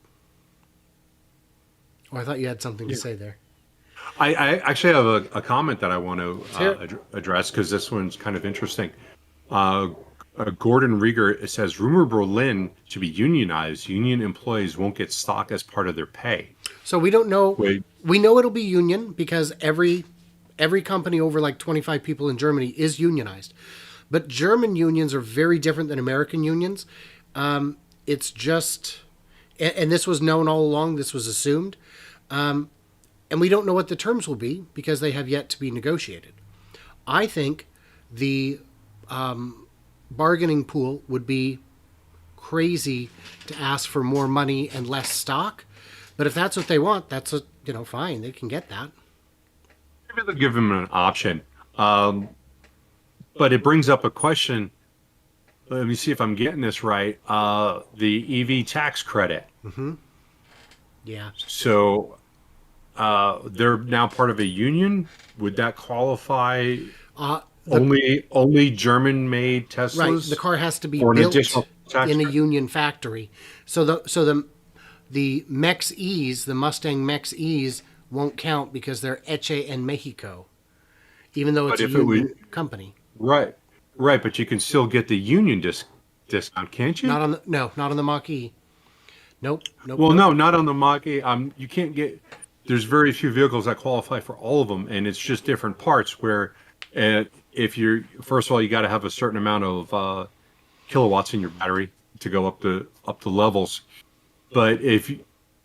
Oh, I thought you had something to say there. I actually have a comment that I want to address because this one's kind of interesting. Gordon Rieger says, rumor Berlin to be unionized. Union employees won't get stock as part of their pay. So we don't know. We know it'll be union because every company over like 25 people in Germany is unionized. But German unions are very different than American unions. It's just, and this was known all along, this was assumed. And we don't know what the terms will be because they have yet to be negotiated. I think the bargaining pool would be crazy to ask for more money and less stock. But if that's what they want, that's fine. They can get that. Maybe they'll give them an option. But it brings up a question. Let me see if I'm getting this right. The EV tax credit. Mm-hmm. Yeah. So they're now part of a union. Would that qualify? only German-made right, Teslas the car has to be for an built additional tax in a credit? union factory. So the Mex E's, the Mustang Mex E's, won't count because they're Eche en Mexico, even though it's But a if it was union company. right, right, but you can still get the union discount, can't you? Not on the Mach-E. Nope, nope, Well, nope. no, not on the Mach-E. You can't get. There's very few vehicles that qualify for all of them, and it's just different parts. Where, if you're first of all, you got to have a certain amount of kilowatts in your battery to go up the levels. But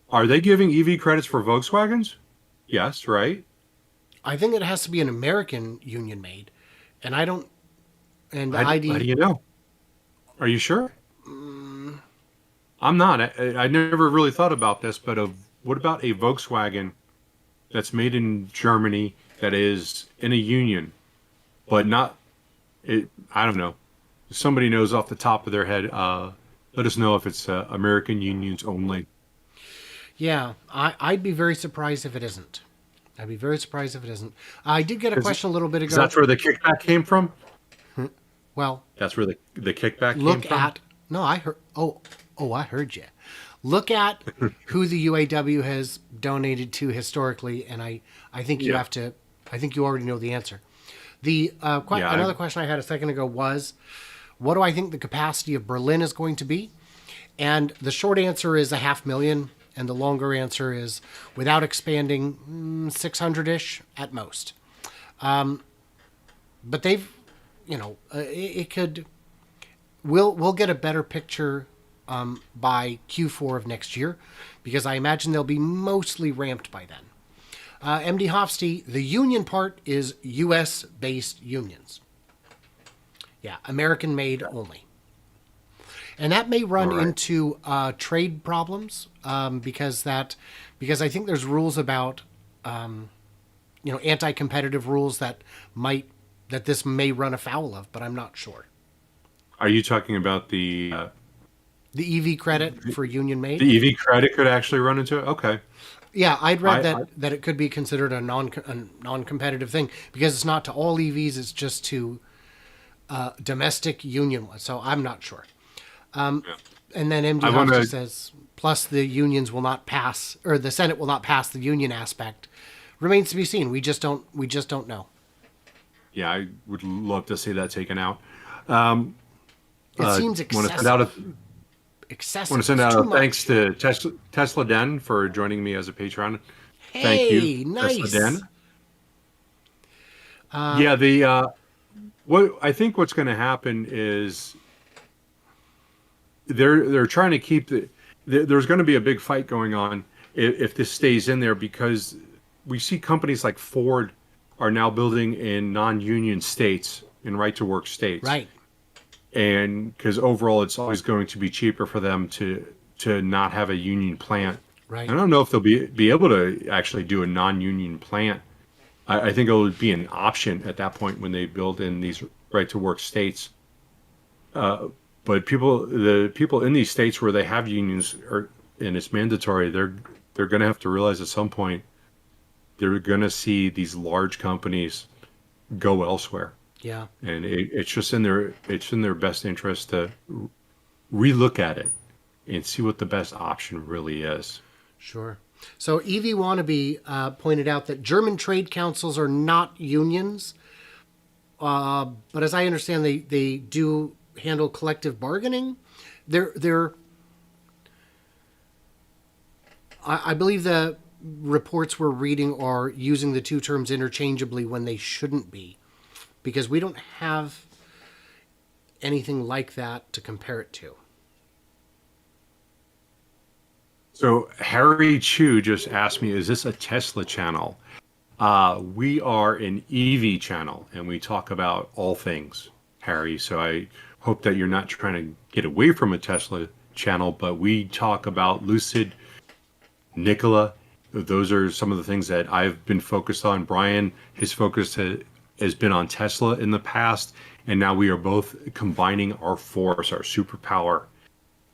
are they giving EV credits for Volkswagens? Yes, right. I think it has to be an American union made, and I don't. And the How do ID, you know? Are you sure? I'm not. I never really thought about this, but what about a Volkswagen that's made in Germany that is in a union, but not it? I don't know. If somebody knows off the top of their head, let us know if it's American unions only. yeah, I'd be very surprised if it isn't. I'd be very surprised if it isn't. I did get a question a little bit ago. That's where the kickback came from. Well, That's where the kickback came look from. at no, I heard. Oh, I heard you. Look at who the UAW has donated to historically, and I think you Yeah. have to. I think you already know the answer. The Yeah, another question I had a second ago was, what do I think the capacity of Berlin is going to be? And the short answer is 500,000, and the longer answer is, without expanding, 600-ish at most. But they've, it could. We'll get a better picture by Q4 of next year, because I imagine they'll be mostly ramped by then. MD Hofsty, the union part is U.S. based unions. Yeah, American made only. And that may run All right. into trade problems because I think there's rules about anti-competitive rules that this may run afoul of, but I'm not sure. Are you talking about The EV credit for union made? the EV credit could actually run into it? Okay. Yeah, I'd read I- that it could be considered a non-competitive thing because it's not to all EVs; it's just to domestic union ones. So I'm not sure. And then MD I wanna- Hofsty says, plus the unions will not pass, or the Senate will not pass the union aspect. Remains to be seen. We just don't know. Yeah, I would love to see that taken out. It seems Want to send out excessive. want to send It's out too a much. thanks to Tesla Den for joining me as a patron. Thank Hey, you, nice. Tesla Den. What I think what's going to happen is they're trying to keep there's going to be a big fight going on if this stays in there, because we see companies like Ford are now building in non-union states, in right-to-work states. Right. And because overall it's always going to be cheaper for them to not have a union plant. Right. I don't know if they'll be able to actually do a non-union plant. I think it would be an option at that point when they build in these right-to-work states. But the people in these states where they have unions and it's mandatory, they're going to have to realize at some point they're going to see these large companies go elsewhere. Yeah. And it's just in their best interest to relook at it and see what the best option really is. Sure. So EV Wannabe pointed out that German trade councils are not unions, but as I understand, they do handle collective bargaining. I believe the reports we're reading are using the two terms interchangeably when they shouldn't be, because we don't have anything like that to compare it to. So Harry Chu just asked me, is this a Tesla channel? We are an EV channel, and we talk about all things, Harry. So I hope that you're not trying to get away from a Tesla channel, but we talk about Lucid, Nikola. Those are some of the things that I've been focused on. Brian, his focus has been on Tesla in the past, and now we are both combining our force, our superpower,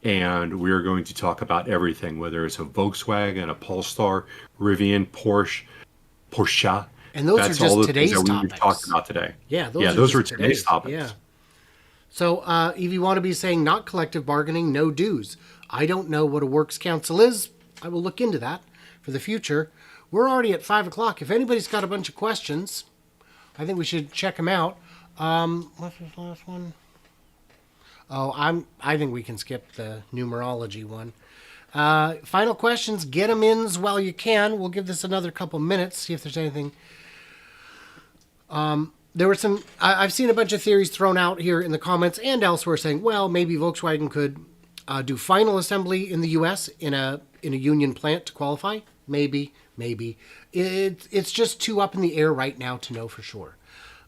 and we are going to talk about everything, whether it's a Volkswagen, a Polestar, Rivian, Porsche, And those are That's all just the things today's that we've topics. talked about today. Yeah, those are were just today's topics. Yeah. So, Evie Wannabe saying not collective bargaining, no dues. I don't know what a works council is. I will look into that for the future. We're already at 5 o'clock. If anybody's got a bunch of questions, I think we should check them out. What's this last one? Oh, I think we can skip the numerology one. Final questions. Get them in while you can. We'll give this another couple minutes, see if there's anything. There were some. I've seen a bunch of theories thrown out here in the comments and elsewhere saying, well, maybe Volkswagen could do final assembly in the U.S. in a union plant to qualify. Maybe. It's just too up in the air right now to know for sure.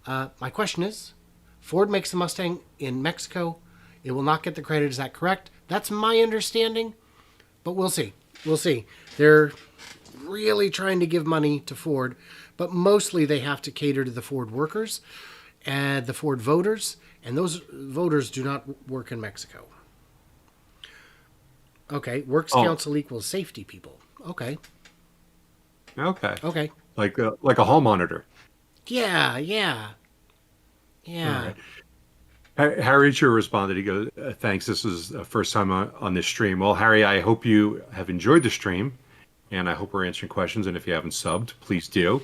My question is, Ford makes the Mustang in Mexico. It will not get the credit. Is that correct? That's my understanding, but we'll see. They're really trying to give money to Ford, but mostly they have to cater to the Ford workers and the Ford voters, and those voters do not work in Mexico. Okay, Works Council equals safety people. Okay. Like a hall monitor. Yeah. Right. Harry Chu responded. He goes, thanks. This is the first time on this stream. Well, Harry, I hope you have enjoyed the stream, and I hope we're answering questions. And if you haven't subbed, please do.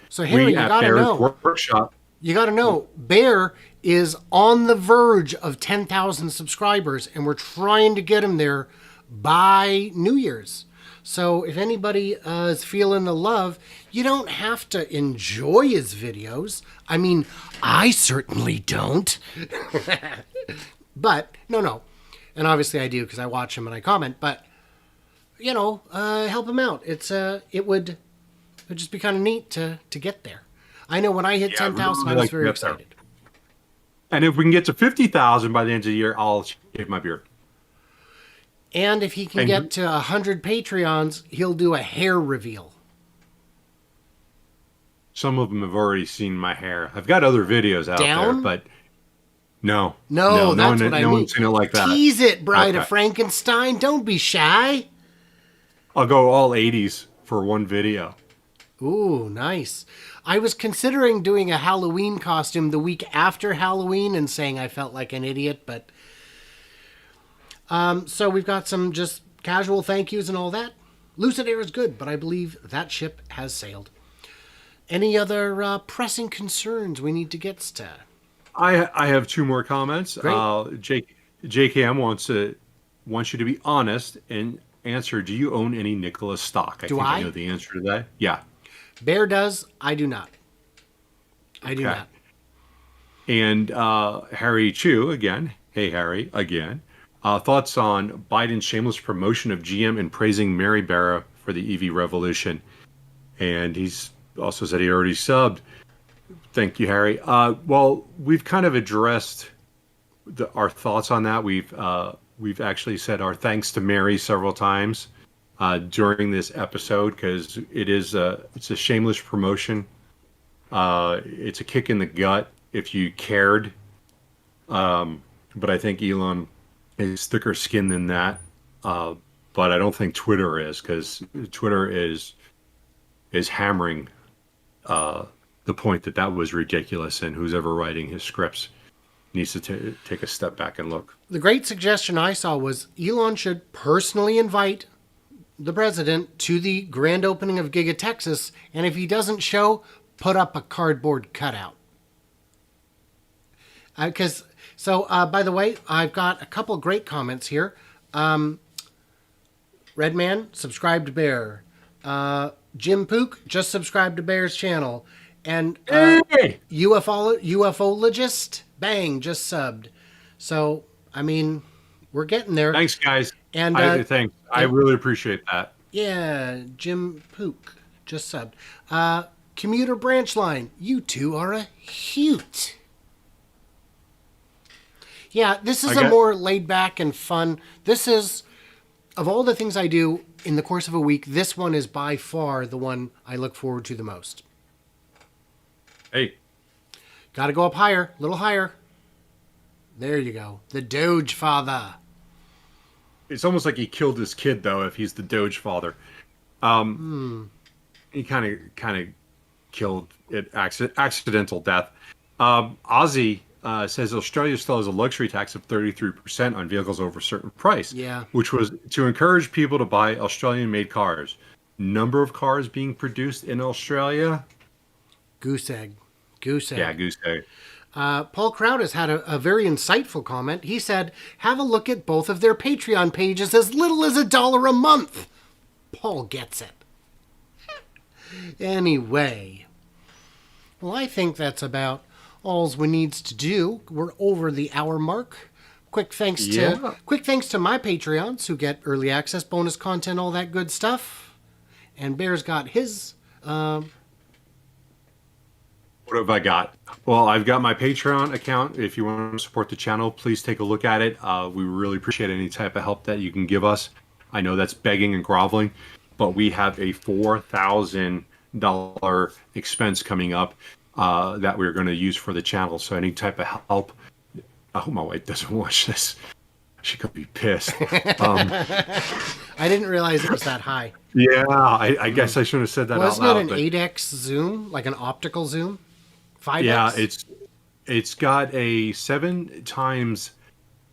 So Harry, you gotta know. Workshop. You gotta know, Bear is on the verge of 10,000 subscribers, and we're trying to get him there by New Year's. So if anybody is feeling the love, you don't have to enjoy his videos. I mean, I certainly don't. But, no. And obviously I do because I watch him and I comment. But, help him out. It would just be kind of neat to get there. I know when I hit 10,000, I was very excited. And if we can get to 50,000 by the end of the year, I'll shave my beard. And if he can get to 100 Patreons, he'll do a hair reveal. Some of them have already seen my hair. I've got other videos out there, but no, that's what I mean. No one's seen it like that. Tease it, Bride of Frankenstein. Don't be shy. I'll go all 80s for one video. Ooh, nice. I was considering doing a Halloween costume the week after Halloween and saying I felt like an idiot, but... So we've got some just casual thank yous and all that. Lucid Air is good, but I believe that ship has sailed. Any other pressing concerns we need to get to? I have two more comments. Great. JKM wants you to be honest and answer, do you own any Nikola stock? I think I know the answer to that. Yeah. Bear does. I do not. I do not. And Harry Chu, again. Hey, Harry, again. Thoughts on Biden's shameless promotion of GM and praising Mary Barra for the EV revolution. And he's also said he already subbed. Thank you, Harry. Well, we've kind of addressed our thoughts on that. We've actually said our thanks to Mary several times during this episode because it's a shameless promotion. It's a kick in the gut if you cared. But I think Elon is thicker skinned than that. But I don't think Twitter is, because Twitter is hammering the point that was ridiculous, and who's ever writing his scripts needs to take a step back and look. The great suggestion I saw was Elon should personally invite the president to the grand opening of Giga Texas, and if he doesn't show, put up a cardboard cutout. By the way, I've got a couple great comments here. Redman, subscribe to Bear. Jim Pook, just subscribe to Bear's channel. And UFOlogist, bang, just subbed. So, I mean, we're getting there. Thanks, guys. And thanks. I really appreciate that. Yeah, Jim Pook, just subbed. Commuter Branch Line, you two are a hoot. Yeah, this is a more laid back and fun. This is, of all the things I do in the course of a week, this one is by far the one I look forward to the most. Hey. Got to go up higher, a little higher. There you go. The Doge Father. It's almost like he killed his kid, though, if he's the Doge Father. He kind of killed it, accidental death. Ozzy says Australia still has a luxury tax of 33% on vehicles over a certain price, Yeah. which was to encourage people to buy Australian-made cars. Number of cars being produced in Australia? Goose egg. Goose egg. Yeah, goose egg. Paul Crowd has had a very insightful comment. He said, have a look at both of their Patreon pages, as little as $1 a month. Paul gets it. Anyway. Well, I think that's about all we needs to do. We're over the hour mark. Quick thanks to my Patreons who get early access, bonus content, all that good stuff. And Bear's got his. What have I got? Well, I've got my Patreon account. If you want to support the channel, please take a look at it. We really appreciate any type of help that you can give us. I know that's begging and groveling, but we have a $4,000 expense coming up that we're going to use for the channel. So any type of help. I hope my wife doesn't watch this. She could be pissed. I didn't realize it was that high. Yeah, I guess I should have said that out loud. Wasn't it an 8x zoom, like an optical zoom? 5x? Yeah, it's got a 7 times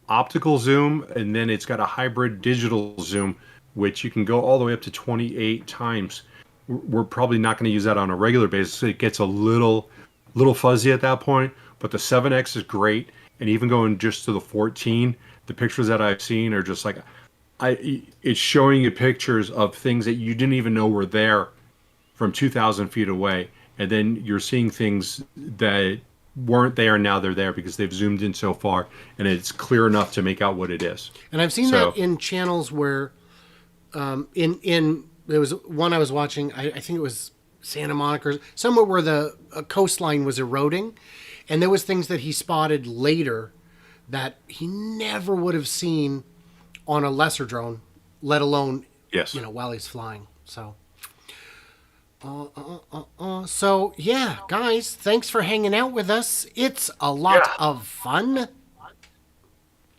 optical zoom, and then it's got a hybrid digital zoom, which you can go all the way up to 28 times. We're probably not going to use that on a regular basis. It gets a little fuzzy at that point, but the 7X is great, and even going just to the 14, the pictures that I've seen are just like, it's showing you pictures of things that you didn't even know were there from 2,000 feet away. And then you're seeing things that weren't there, and now they're there because they've zoomed in so far, and it's clear enough to make out what it is. And I've seen that in channels where, there was one I was watching, I think it was Santa Monica, somewhere where the coastline was eroding, and there was things that he spotted later that he never would have seen on a lesser drone, let alone, while he's flying. So... So, yeah, guys, thanks for hanging out with us. It's a lot of fun.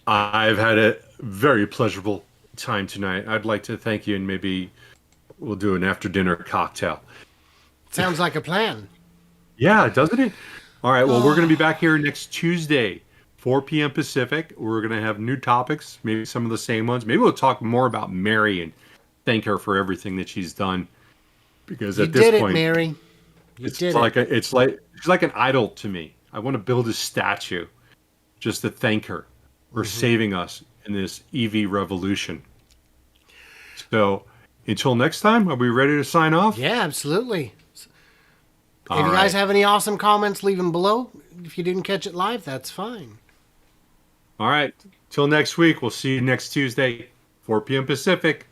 I've had a very pleasurable time tonight. I'd like to thank you, and maybe we'll do an after-dinner cocktail. Sounds like a plan. Yeah, doesn't it? All right, well, we're going to be back here next Tuesday, 4 p.m. Pacific. We're going to have new topics, maybe some of the same ones. Maybe we'll talk more about Mary and thank her for everything that she's done. Because at this point, Mary. It's like she's like an idol to me. I want to build a statue just to thank her for saving us in this EV revolution. So until next time, are we ready to sign off? Yeah, absolutely. If you guys have any awesome comments, leave them below. If you didn't catch it live, that's fine. All right. Till next week. We'll see you next Tuesday, 4 p.m. Pacific.